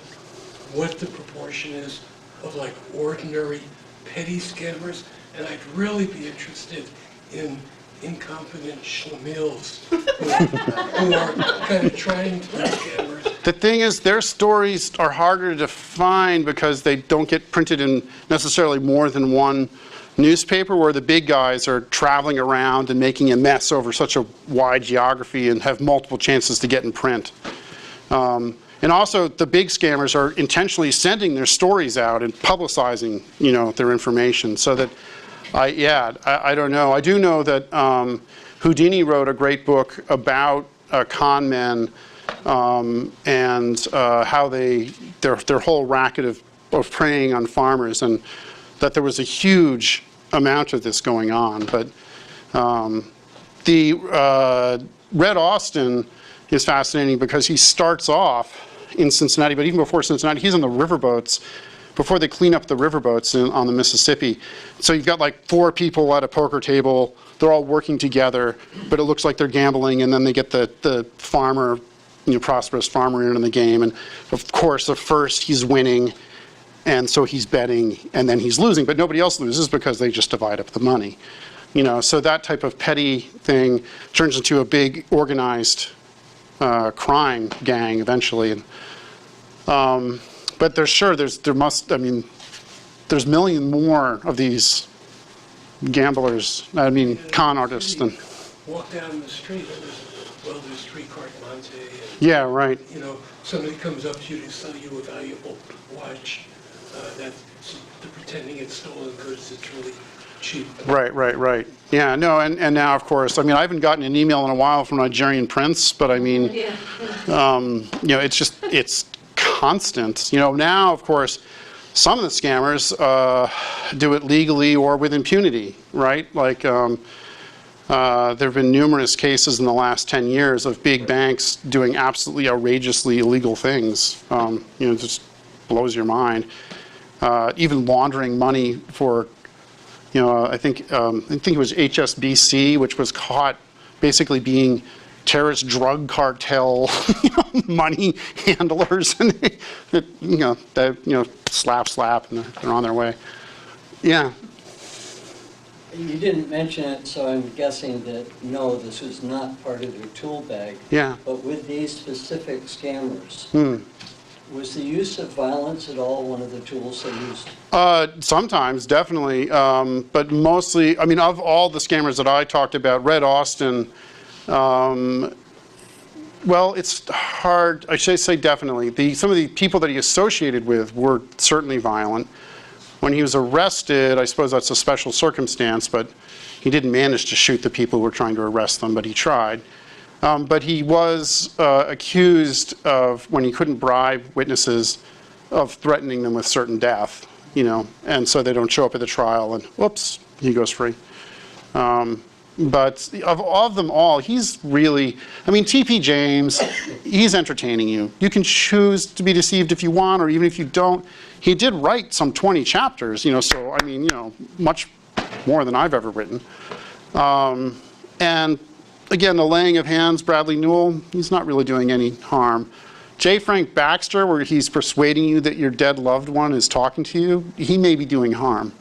what the proportion is of like ordinary petty scammers? And I'd really be interested in incompetent schlemiels who are kind of trying to be scammers. The thing is, their stories are harder to find because they don't get printed in necessarily more than one newspaper, where the big guys are traveling around and making a mess over such a wide geography and have multiple chances to get in print. And also, the big scammers are intentionally sending their stories out and publicizing, their information. So that, I don't know. I do know that Houdini wrote a great book about Conmen and how their whole racket of preying on farmers, and that there was a huge amount of this going on. But the Red Austin is fascinating because he starts off in Cincinnati, but even before Cincinnati, he's on the riverboats, before they clean up the riverboats on the Mississippi. So you've got like 4 people at a poker table, they're all working together, but it looks like they're gambling, and then they get the farmer, prosperous farmer in the game, and of course at first he's winning, and so he's betting, and then he's losing, but nobody else loses because they just divide up the money. So that type of petty thing turns into a big organized crime gang eventually. But there's million more of these gamblers, con artists. And Walk down the street and there's streetcar Monte. And, yeah, right. Somebody comes up to you to sell you a valuable watch that they're pretending it's stolen goods. It's really cheap. Right. Yeah, no, and now, of course, I haven't gotten an email in a while from a Nigerian prince, but it's constant. Now, of course, some of the scammers do it legally or with impunity, right? Like, there have been numerous cases in the last 10 years of big banks doing absolutely outrageously illegal things. Just blows your mind. Even laundering money for, I think it was HSBC, which was caught basically being terrorist drug cartel, money handlers, and slap, and they're on their way. Yeah. You didn't mention it, so I'm guessing that, no, this was not part of their tool bag. Yeah. But with these specific scammers, was the use of violence at all one of the tools they used? Sometimes, definitely. But mostly, of all the scammers that I talked about, Red Austin, well, it's hard. I should say definitely. Some of the people that he associated with were certainly violent. When he was arrested, I suppose that's a special circumstance, but he didn't manage to shoot the people who were trying to arrest them, but he tried. But he was accused of, when he couldn't bribe witnesses, of threatening them with certain death, and so they don't show up at the trial, and whoops, he goes free. But of them all, he's really, T.P. James, he's entertaining you. You can choose to be deceived if you want, or even if you don't. He did write some 20 chapters, so, much more than I've ever written. And again, the laying of hands, Bradley Newell, he's not really doing any harm. J. Frank Baxter, where he's persuading you that your dead loved one is talking to you, he may be doing harm.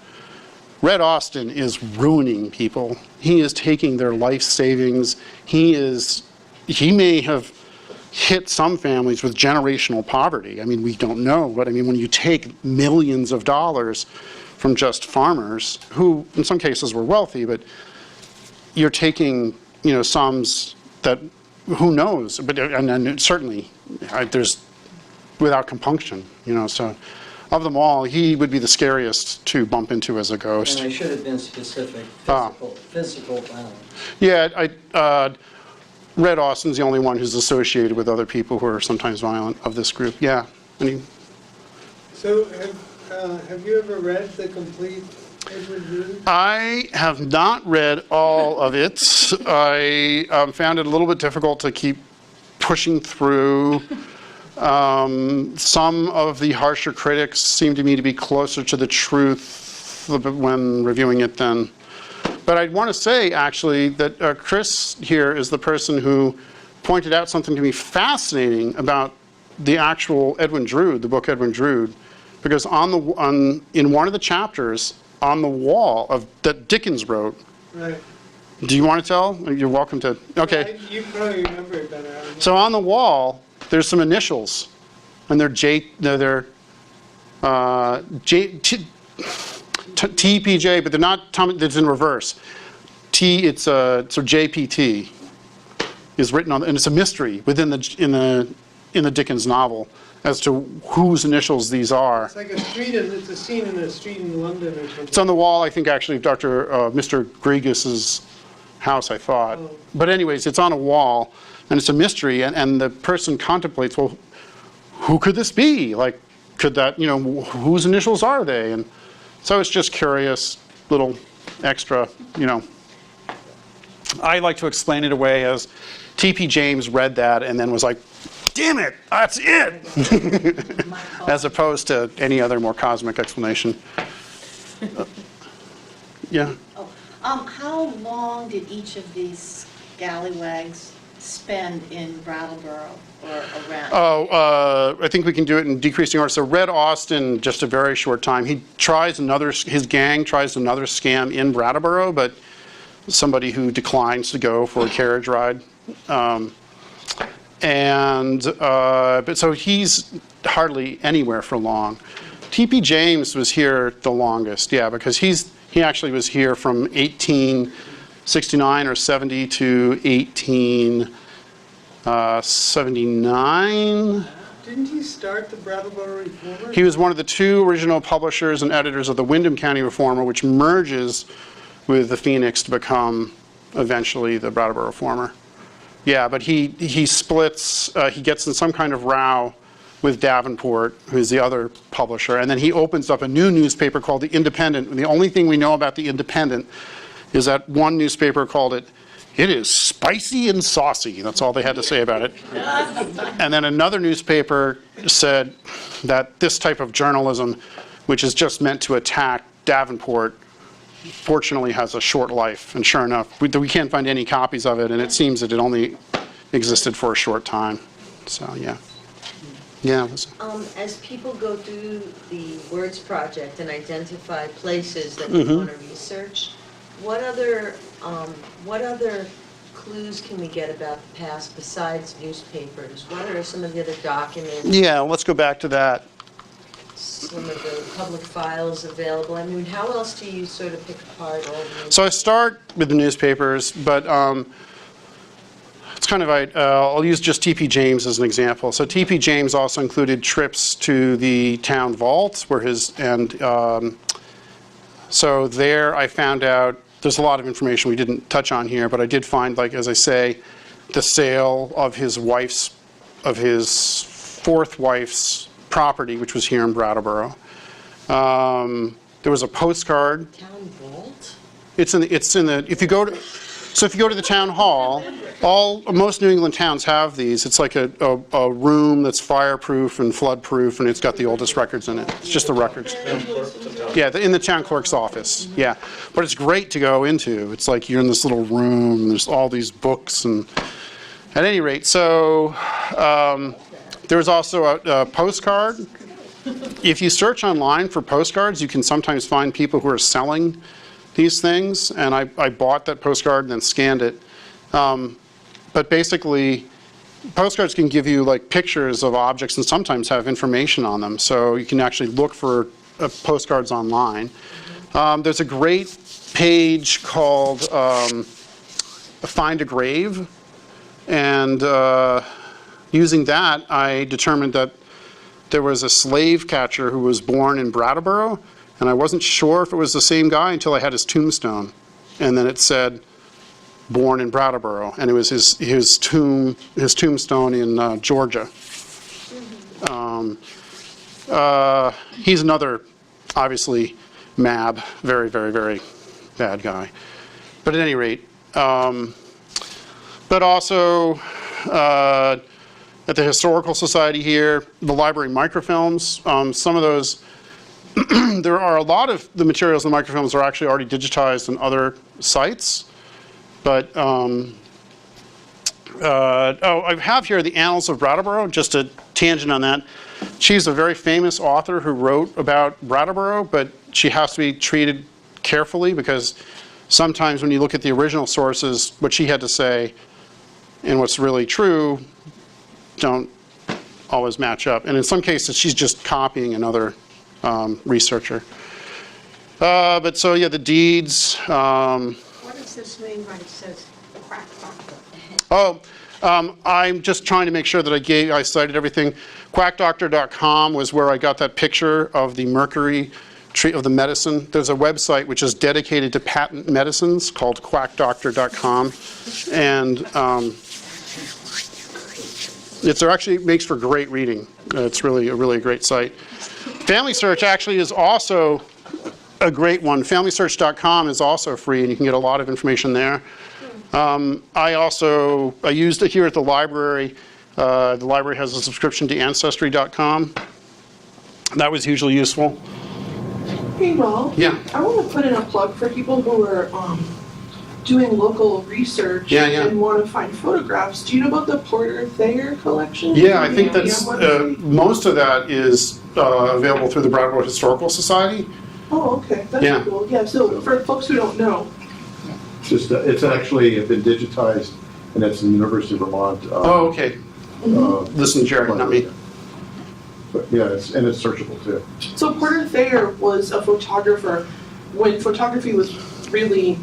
Red Austin is ruining people. He is taking their life savings. He may have hit some families with generational poverty. We don't know, but when you take millions of dollars from just farmers, who in some cases were wealthy, but you're taking, sums that, who knows, but and certainly there's without compunction, so. Of them all, he would be the scariest to bump into as a ghost. And I should have been specific, physical violence. Yeah, Red Austin's the only one who's associated with other people who are sometimes violent of this group. Yeah. So have you ever read the complete Edward Wood? I have not read all of it. I found it a little bit difficult to keep pushing through. Some of the harsher critics seem to me to be closer to the truth when reviewing it than. But I'd want to say, actually, that Chris here is the person who pointed out something to me fascinating about the actual Edwin Drood, the book Edwin Drood, because in one of the chapters on the wall that Dickens wrote. Right. Do you want to tell? You're welcome to. Okay. You probably remember it better. I don't know. So on the wall, there's some initials, and they're TPJ, but they're not. It's in reverse. It's so JPT is written on, and it's a mystery within in the Dickens novel as to whose initials these are. It's like it's a scene in a street in London or something. It's on the wall, I think, actually, of Mr. Gregus's house, I thought. Oh. But anyways, it's on a wall, and it's a mystery, and the person contemplates, well, who could this be? Like, could that, whose initials are they? And so it's just curious, little extra, I like to explain it away as T.P. James read that and then was like, damn it, that's it! As opposed to any other more cosmic explanation. Yeah. How long did each of these scallywags spend in Brattleboro or around? I think we can do it in decreasing order. So Red Austin, just a very short time. His gang tries another scam in Brattleboro, but somebody who declines to go for a carriage ride. But so he's hardly anywhere for long. T.P. James was here the longest, yeah, because he actually was here from 1869 or 70 to 1879. Didn't he start the Brattleboro Reformer? He was one of the two original publishers and editors of the Windham County Reformer, which merges with the Phoenix to become eventually the Brattleboro Reformer. Yeah, but he splits, he gets in some kind of row with Davenport, who's the other publisher, and then he opens up a new newspaper called The Independent. And the only thing we know about The Independent is that one newspaper called it is spicy and saucy. That's all they had to say about it. And then another newspaper said that this type of journalism, which is just meant to attack Davenport, fortunately has a short life. And sure enough, we can't find any copies of it, and it seems that it only existed for a short time. So, yeah. Yeah. As people go through the Words Project and identify places that they want to research, what other clues can we get about the past besides newspapers? What are some of the other documents? Yeah, let's go back to that. Some of the public files available. I mean, how else do you sort of pick apart all the... So I start with the newspapers, but it's kind of, I'll use just T.P. James as an example. So T.P. James also included trips to the town vaults, so there I found out, there's a lot of information we didn't touch on here, but I did find, like, as I say, the sale of his fourth wife's property, which was here in Brattleboro. There was a postcard. Town vault? If you go to the town hall, most New England towns have these. It's like a room that's fireproof and floodproof, and it's got the oldest records in it. It's just the records. Yeah, in the town clerk's office. Yeah, but it's great to go into. It's like you're in this little room, and there's all these books, and at any rate, so there was also a postcard. If you search online for postcards, you can sometimes find people who are selling these things, and I bought that postcard and then scanned it. But basically, postcards can give you like pictures of objects and sometimes have information on them, so you can actually look for postcards online. There's a great page called Find a Grave, and using that, I determined that there was a slave catcher who was born in Brattleboro, and I wasn't sure if it was the same guy until I had his tombstone. And then it said, born in Brattleboro, and it was his tombstone in Georgia. He's another, obviously, Mab, very, very, very bad guy. But at any rate, but also at the Historical Society here, the library microfilms. Some of those, there are a lot of the materials in the microfilms are actually already digitized on other sites. But, I have here the Annals of Brattleboro, just a tangent on that. She's a very famous author who wrote about Brattleboro, but she has to be treated carefully because sometimes when you look at the original sources, what she had to say and what's really true don't always match up. And in some cases, she's just copying another researcher. But so, yeah, the deeds. What does this mean when it says quack doctor? I'm just trying to make sure that I cited everything. Quackdoctor.com was where I got that picture of the mercury of the medicine. There's a website which is dedicated to patent medicines called quackdoctor.com. And it actually makes for great reading. It's really a great site. Family Search actually is also a great one. FamilySearch.com is also free, and you can get a lot of information there. I used it here at the library. The library has a subscription to Ancestry.com. That was hugely useful. Hey, Rolf. Yeah. I want to put in a plug for people who are doing local research and want to find photographs. Do you know about the Porter Thayer collection? Yeah, I think that's most of that is available through the Brattleboro Historical Society. Oh, okay. That's cool. Yeah, so for folks who don't know. It's actually been digitized, and it's in the University of Vermont. Okay. Listen, Jared, not me. But yeah, it's searchable too. So Porter Thayer was a photographer when photography was really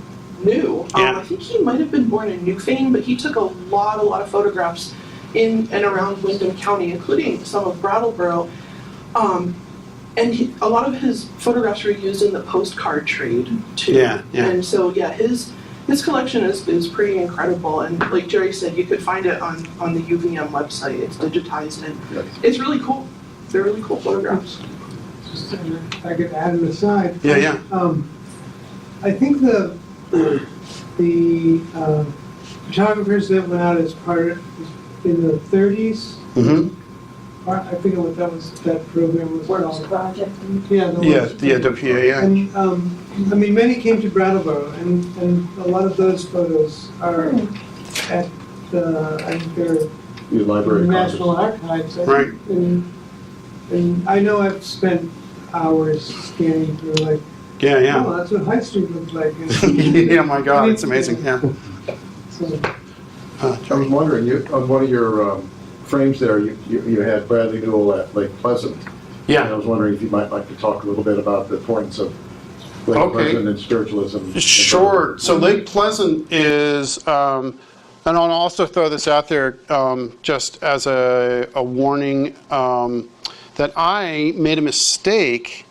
new. I think he might have been born in Newfane, but he took a lot of photographs in and around Windham County, including some of Brattleboro. And a lot of his photographs were used in the postcard trade too. Yeah. And so his collection is pretty incredible, and like Jerry said, you could find it on the UVM website. It's digitized, and it's really cool. They're really cool photographs. Just if I could add an aside. Yeah. I think the photographers that went out as part of, in the 30s. Mm-hmm. I forget what that program was Works called. Project. Yeah, The WPA, And many came to Brattleboro, and a lot of those photos are at I think they're The Library of National Congress. Archives. Right. And I know I've spent hours scanning through, like, Yeah. oh, that's what High Street looks like. Yeah, my God, it's amazing. Yeah. So, I was wondering, on one of your frames there, you had Bradley Newell at Lake Pleasant. Yeah. And I was wondering if you might like to talk a little bit about the importance of Lake Pleasant and spiritualism. Sure. So Lake Pleasant is, and I'll also throw this out there just as a warning, that I made a mistake,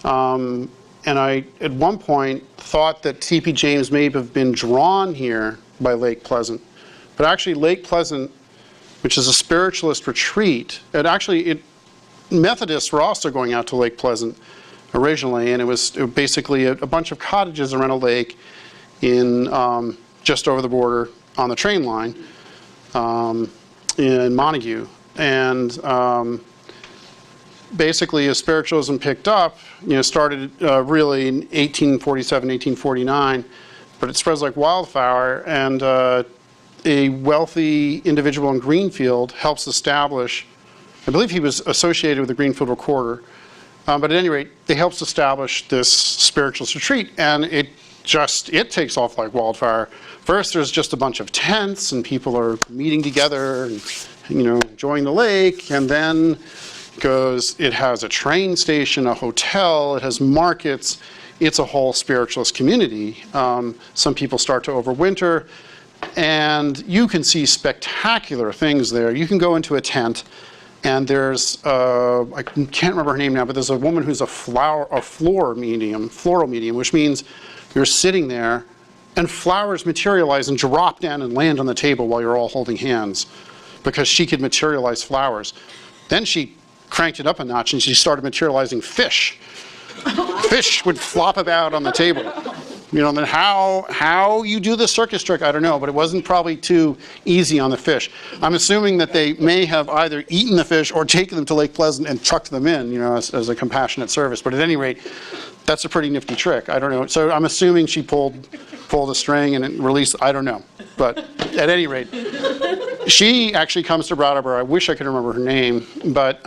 and I at one point thought that T.P. James may have been drawn here by Lake Pleasant. But actually Lake Pleasant, which is a spiritualist retreat, Methodists were also going out to Lake Pleasant originally, and it was basically a bunch of cottages around a lake in just over the border on the train line in Montague. And basically, as spiritualism picked up, started really in 1847, 1849, but it spreads like wildfire, and a wealthy individual in Greenfield helps establish, I believe he was associated with the Greenfield Recorder, but at any rate, they helps establish this spiritualist retreat, and it takes off like wildfire. First, there's just a bunch of tents, and people are meeting together, and enjoying the lake, and then it has a train station, a hotel, it has markets. It's a whole spiritualist community. Some people start to overwinter, and you can see spectacular things there. You can go into a tent, and there's, I can't remember her name now, but there's a woman who's a floral medium, which means you're sitting there, and flowers materialize and drop down and land on the table while you're all holding hands, because she could materialize flowers. Then she cranked it up a notch, and she started materializing fish. Fish would flop about on the table. You know, then how you do the circus trick, I don't know, but it wasn't probably too easy on the fish. I'm assuming that they may have either eaten the fish or taken them to Lake Pleasant and chucked them in, you know, as a compassionate service. But at any rate, that's a pretty nifty trick. I don't know. So I'm assuming she pulled a string and it released, I don't know. But at any rate, she actually comes to Brattleboro. I wish I could remember her name, but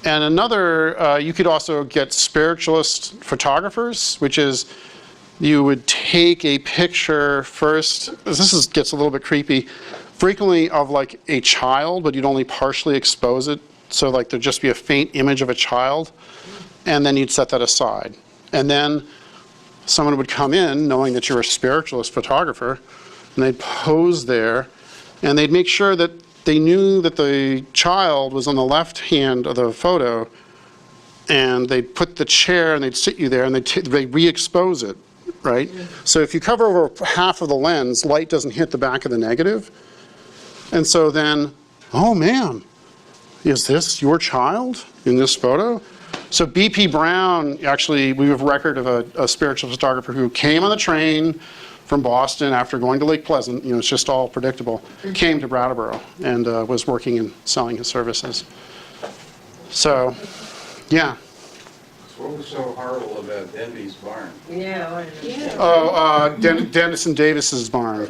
and another, you could also get spiritualist photographers, which is you would take a picture first. This gets a little bit creepy, frequently of like a child, but you'd only partially expose it. So like there'd just be a faint image of a child, and then you'd set that aside. And then someone would come in knowing that you're a spiritualist photographer, and they'd pose there, and they'd make sure that they knew that the child was on the left hand of the photo, and they'd put the chair and they'd sit you there and they'd re-expose it, right? So if you cover over half of the lens, light doesn't hit the back of the negative. And so then, oh man, is this your child in this photo? So B.P. Brown, actually, we have a record of a spiritual photographer who came on the train from Boston after going to Lake Pleasant, you know, it's just all predictable, came to Brattleboro and was working and selling his services. So, yeah. What was so horrible about Denby's barn? Yeah. Oh, Dennis and Davis's barn.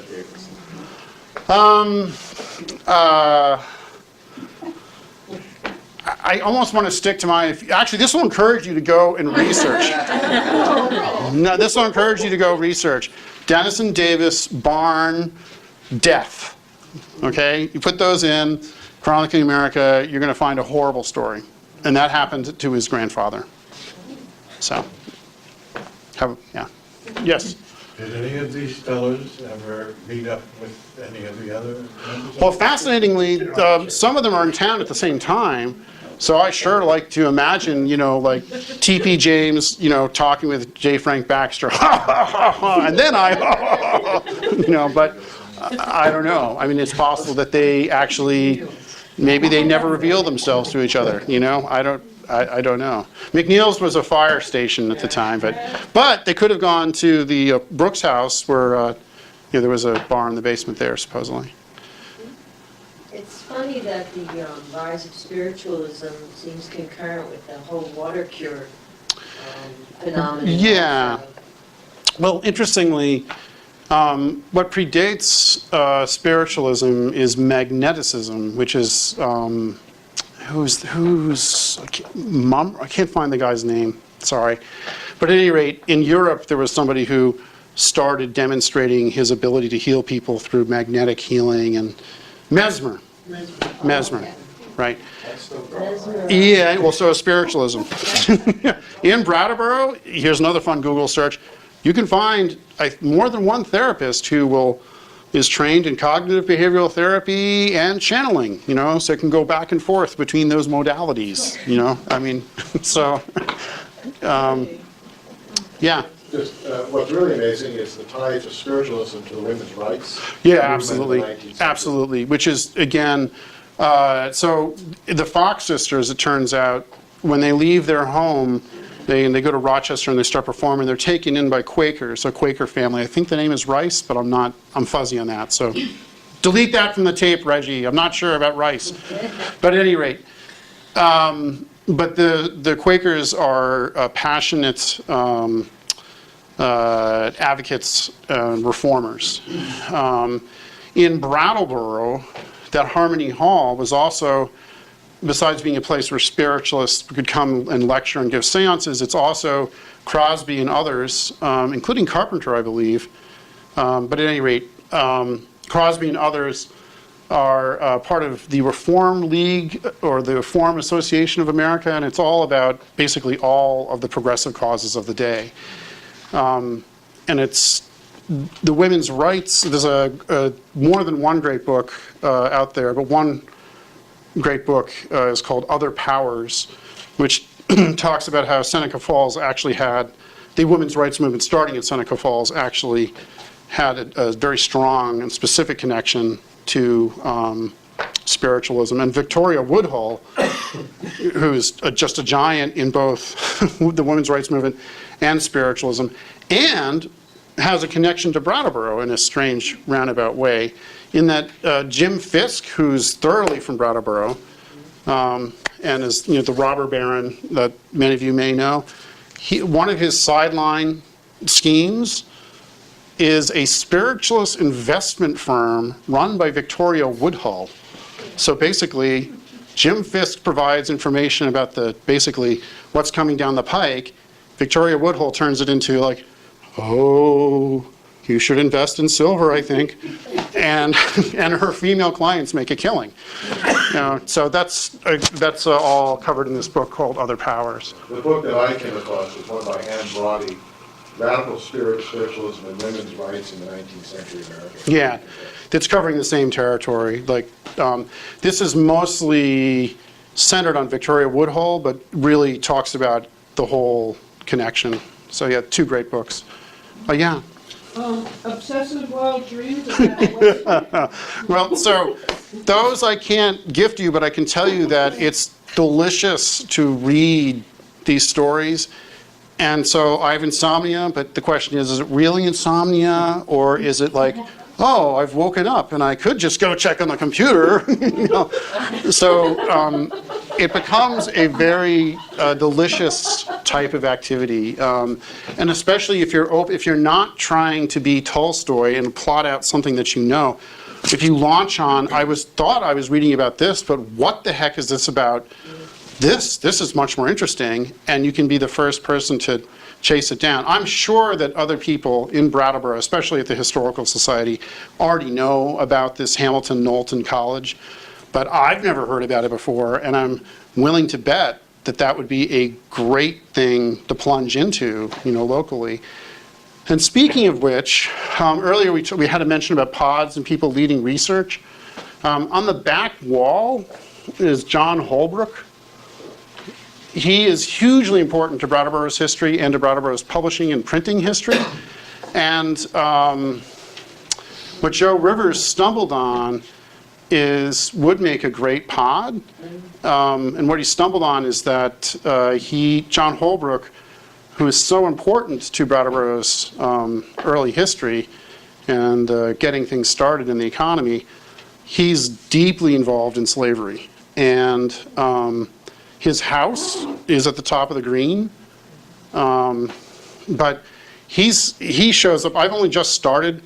I almost want to stick to my, actually this will encourage you to go and research. No, this will encourage you to go research. Dennis and Davis barn death. Okay, you put those in, Chronicling America, you're going to find a horrible story. And that happened to his grandfather. So, yeah. Yes? Did any of these fellows ever meet up with any of the other members? Well, fascinatingly, some of them are in town at the same time. So I sure like to imagine, you know, like T.P. James, you know, talking with J. Frank Baxter, and then you know, but I don't know. I mean, it's possible that they actually, maybe they never reveal themselves to each other, you know? I don't know. McNeil's was a fire station at the time, but they could have gone to the Brooks house where, you know, there was a bar in the basement there, supposedly. It's funny that the rise of spiritualism seems concurrent with the whole water cure phenomenon. Yeah. Well, interestingly, what predates spiritualism is magneticism, which is I can't find the guy's name. Sorry, but at any rate, in Europe there was somebody who started demonstrating his ability to heal people through magnetic healing and Mesmer, right? Yeah, well, so is spiritualism. In Brattleboro, here's another fun Google search. You can find more than one therapist who is trained in cognitive behavioral therapy and channeling, you know, so it can go back and forth between those modalities, you know, I mean, so, yeah. Just, what's really amazing is the ties of spiritualism to the women's rights. Yeah, absolutely, absolutely, which is, again, so the Fox sisters, it turns out, when they leave their home, they go to Rochester and they start performing. They're taken in by Quakers, a Quaker family. I think the name is Rice, but I'm fuzzy on that. So delete that from the tape, Reggie. I'm not sure about Rice. But at any rate, but the Quakers are passionate advocates and reformers. In Brattleboro, that Harmony Hall was also, besides being a place where spiritualists could come and lecture and give seances, it's also Crosby and others, including Carpenter, I believe. But at any rate, Crosby and others are part of the Reform League or the Reform Association of America, and it's all about basically all of the progressive causes of the day. And it's the women's rights. There's a more than one great book out there, but one great book is called Other Powers, which talks about how Seneca Falls actually had, the women's rights movement starting at Seneca Falls actually had a very strong and specific connection to spiritualism. And Victoria Woodhull, who's just a giant in both the women's rights movement and spiritualism, and has a connection to Brattleboro in a strange roundabout way, in that Jim Fisk, who's thoroughly from Brattleboro, and is the robber baron that many of you may know, one of his sideline schemes is a spiritualist investment firm run by Victoria Woodhull. So basically, Jim Fisk provides information about basically what's coming down the pike. Victoria Woodhull turns it into like, oh, you should invest in silver, I think. And her female clients make a killing. So that's all covered in this book called Other Powers. The book that I came across was one by Anne Broddy, Radical Spiritualism and Women's Rights in the 19th Century America. Yeah, it's covering the same territory. This is mostly centered on Victoria Woodhull, but really talks about the whole connection. So yeah, 2 great books. Yeah. Obsessive Wild Dreams. Well, so those I can't gift you, but I can tell you that it's delicious to read these stories. And so I have insomnia, but the question is it really insomnia, or is it like, oh, I've woken up and I could just go check on the computer? So it becomes a very delicious type of activity, and especially if you're not trying to be Tolstoy and plot out something that you know. If you launch on, I thought I was reading about this, but what the heck is this about? This is much more interesting, and you can be the first person to chase it down. I'm sure that other people in Brattleboro, especially at the Historical Society, already know about this Hamilton Knowlton College, but I've never heard about it before, and I'm willing to bet that that would be a great thing to plunge into, locally. And speaking of which, earlier we had a mention about pods and people leading research. On the back wall is John Holbrook. He is hugely important to Brattleboro's history and to Brattleboro's publishing and printing history. And what Joe Rivers stumbled on would make a great pod. And what he stumbled on is that John Holbrook, who is so important to Brattleboro's early history and getting things started in the economy, he's deeply involved in slavery. And his house is at the top of the green, but he shows up. I've only just started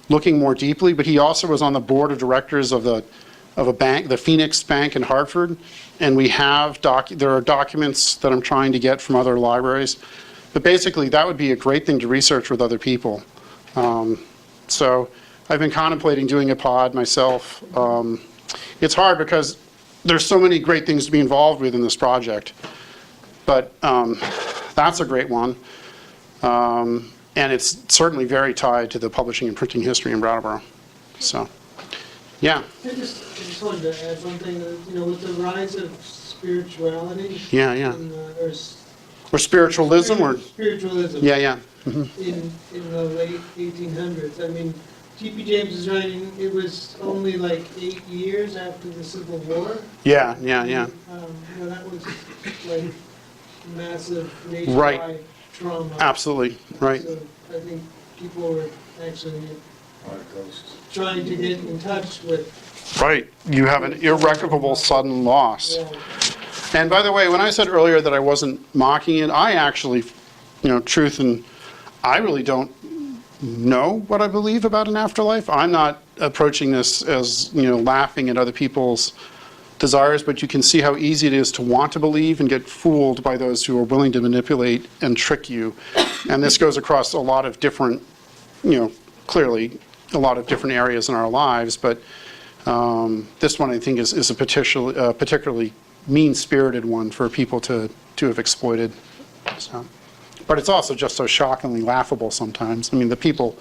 looking more deeply, but he also was on the board of directors of a bank, the Phoenix Bank in Hartford, and we have there are documents that I'm trying to get from other libraries. But basically, that would be a great thing to research with other people. So I've been contemplating doing a pod myself. It's hard because there's so many great things to be involved with in this project, but that's a great one. And it's certainly very tied to the publishing and printing history in Brattleboro. So, yeah. I just wanted to add one thing, with the rise of spirituality. Yeah, yeah. Or spiritualism, or spiritualism. Yeah. In the late 1800s. I mean, T.P. James is writing, it was only like 8 years after the Civil War. Yeah. That was like massive nationwide trauma. Absolutely, right. So I think people were actually trying to get in touch with. Right, you have an irrecoverable sudden loss. Yeah. And by the way, when I said earlier that I wasn't mocking it, I actually, I really don't know what I believe about an afterlife. I'm not approaching this as, laughing at other people's desires, but you can see how easy it is to want to believe and get fooled by those who are willing to manipulate and trick you. And this goes across a lot of different, clearly a lot of different areas in our lives, but this one I think is a particularly mean-spirited one for people to have exploited. So. But it's also just so shockingly laughable sometimes. I mean, the people,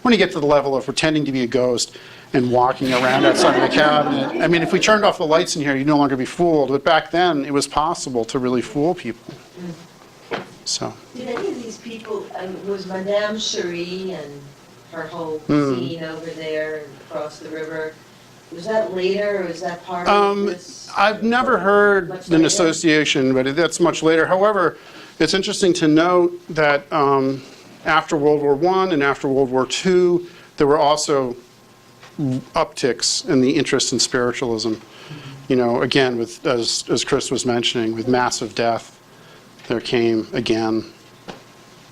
when you get to the level of pretending to be a ghost and walking around outside of the cabinet, I mean, if we turned off the lights in here, you'd no longer be fooled. But back then, it was possible to really fool people. So. Did any of these people, was Madame Cherie and her whole scene over there and across the river, was that later, or was that part of this? I've never heard an association, but that's much later. However, it's interesting to note that after World War I and after World War II, there were also upticks in the interest in spiritualism. You know, again, with, as Chris was mentioning, with massive death, there came, again,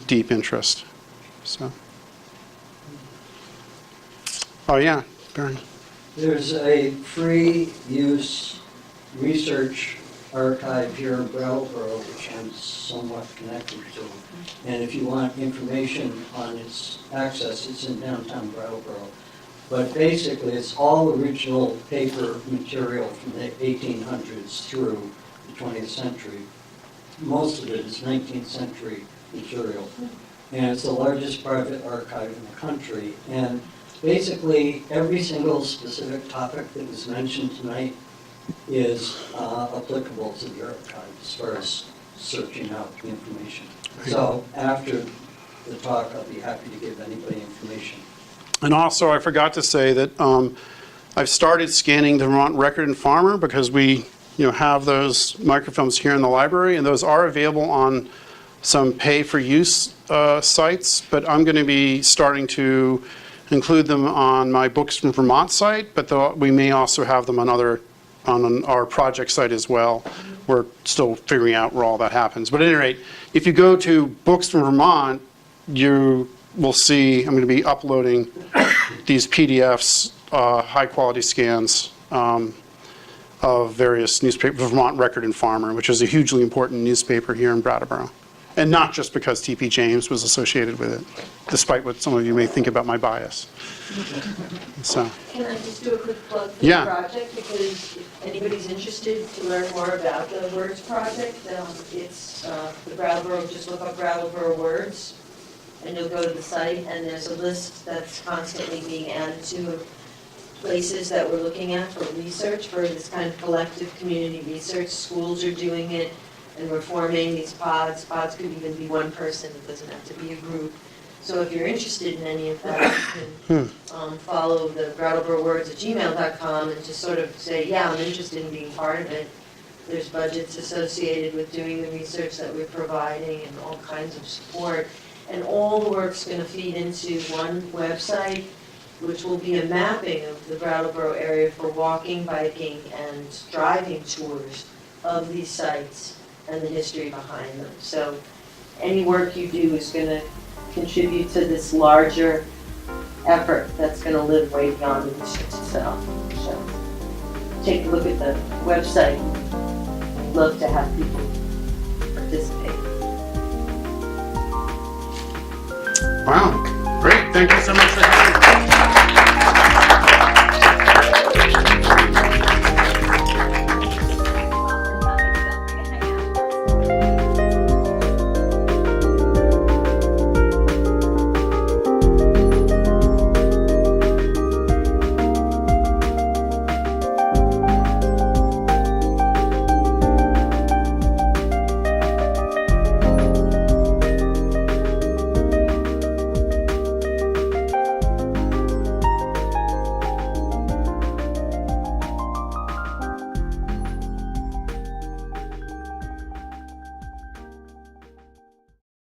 deep interest. So. Oh, yeah, Barry. There's a free use research archive here in Brattleboro, which I'm somewhat connected to. And if you want information on its access, it's in downtown Brattleboro. But basically, it's all original paper material from the 1800s through the 20th century. Most of it is 19th century material. And it's the largest private archive in the country. And basically, every single specific topic that was mentioned tonight is applicable to the archive as far as searching out the information. So after the talk, I'll be happy to give anybody information. And also, I forgot to say that I've started scanning the Vermont Record and Farmer because we, have those microfilms here in the library, and those are available on some pay-for-use sites. But I'm going to be starting to include them on my Books from Vermont site. But we may also have them on our project site as well. We're still figuring out where all that happens. But at any rate, if you go to Books from Vermont, you will see I'm going to be uploading these PDFs, high-quality scans of various newspapers, Vermont Record and Farmer, which is a hugely important newspaper here in Brattleboro. And not just because T.P. James was associated with it, despite what some of you may think about my bias. So. Can I just do a quick plug for Yeah. the project? Because if anybody's interested to learn more about the Words Project, it's the Brattleboro, just look up Brattleboro Words, and you'll go to the site, and there's a list that's constantly being added to places that we're looking at for research, for this kind of collective community research. Schools are doing it, and we're forming these pods. Pods could even be one person, it doesn't have to be a group. So if you're interested in any of that, you can follow the brattleborowords@gmail.com and just sort of say, yeah, I'm interested in being part of it. There's budgets associated with doing the research that we're providing and all kinds of support. And all the work's going to feed into one website, which will be a mapping of the Brattleboro area for walking, biking, and driving tours of these sites and the history behind them. So any work you do is going to contribute to this larger effort that's going to live way beyond the district itself. So take a look at the website. I'd love to have people participate. Wow, great. Thank you so much for coming.